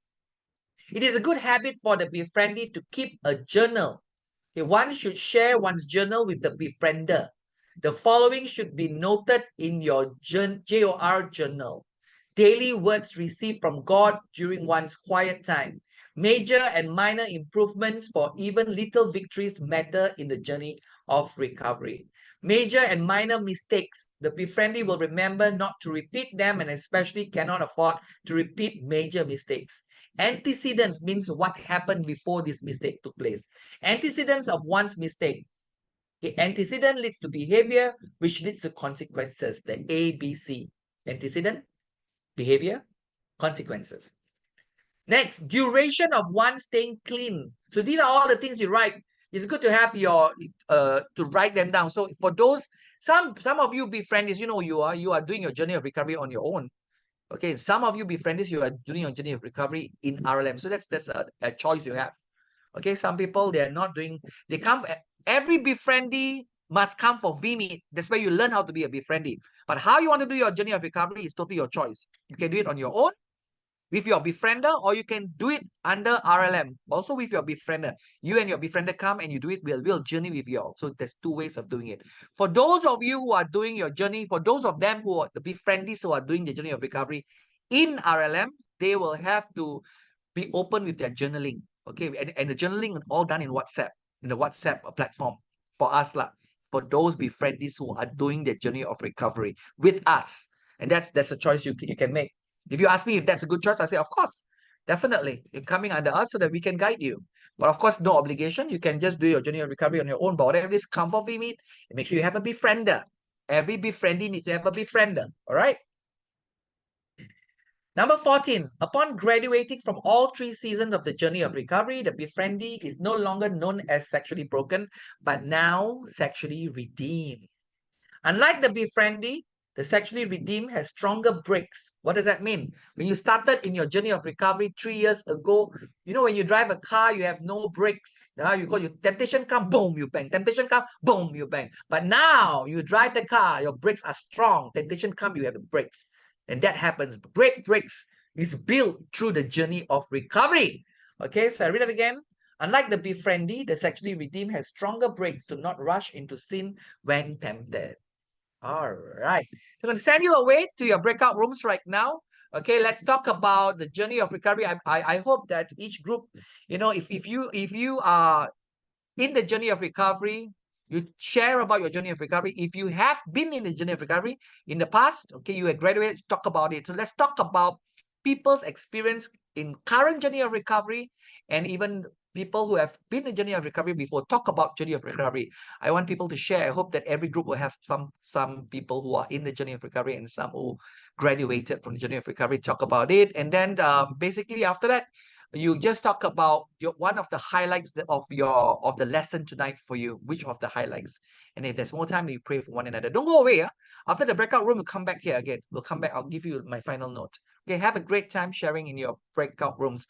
It is a good habit for the befriendee to keep a journal. Okay, one should share one's journal with the befriender. The following should be noted in your JOR journal. Daily words received from God during one's quiet time. Major and minor improvements for even little victories matter in the journey of recovery. Major and minor mistakes, the befriendee will remember not to repeat them and especially cannot afford to repeat major mistakes. Antecedents means what happened before this mistake took place. Antecedents of one's mistake. The antecedent leads to behavior, which leads to consequences, the ABC. Antecedent, behavior, consequences. Next, duration of one staying clean. So these are all the things you write. It's good to have your to write them down. So for those, some of you befriendees, you know you are doing your journey of recovery on your own. Okay, some of you befriendees, you are doing your journey of recovery in RLM. So that's a choice you have. Okay, some people they are not doing. They come. Every befriendee must come for VMeet. That's where you learn how to be a befriendee. But how you want to do your journey of recovery is totally your choice. You can do it on your own, with your befriender, or you can do it under RLM, also with your befriender. You and your befriender come and you do it, we'll journey with you all. So there's two ways of doing it. For those of you who are doing your journey, for those of them who are the befriendees who are doing the journey of recovery in RLM, they will have to be open with their journaling. Okay, and the journaling is all done in WhatsApp, in the WhatsApp platform for us, for those befriendees who are doing their journey of recovery with us. And that's a choice you can make. If you ask me if that's a good choice, I say, of course, definitely. You're coming under us so that we can guide you. But of course, no obligation. You can just do your journey of recovery on your own. But whatever this come for VMeet, make sure you have a befriender. Every befriendee needs to have a befriender. All right. Number 14, upon graduating from all 3 seasons of the journey of recovery, the befriendee is no longer known as sexually broken, but now sexually redeemed. Unlike the befriendee, the sexually redeemed has stronger brakes. What does that mean? When you started in your journey of recovery 3 years ago, you know, when you drive a car, you have no brakes. You go, your temptation come, boom, you bang. Temptation come, boom, you bang. But now you drive the car, your brakes are strong. Temptation come, you have brakes. And that happens. Great brakes is built through the journey of recovery. Okay, so I read it again. Unlike the befriendee, the sexually redeemed has stronger brakes to not rush into sin when tempted. All right. I'm going to send you away to your breakout rooms right now. Okay, let's talk about the journey of recovery. I hope that each group, you know, if you are in the journey of recovery, you share about your journey of recovery. If you have been in the journey of recovery in the past, okay, you have graduated, talk about it. So let's talk about people's experience in current journey of recovery, and even people who have been in the journey of recovery before. Talk about journey of recovery. I want people to share. I hope that every group will have some people who are in the journey of recovery and some who graduated from the journey of recovery. Talk about it, and then basically after that, you just talk about one of the highlights of the lesson tonight for you. Which of the highlights? And if there's more time, you pray for one another. Don't go away. After the breakout room, we'll come back here again. We'll come back. I'll give you my final note. Okay, have a great time sharing in your breakout rooms.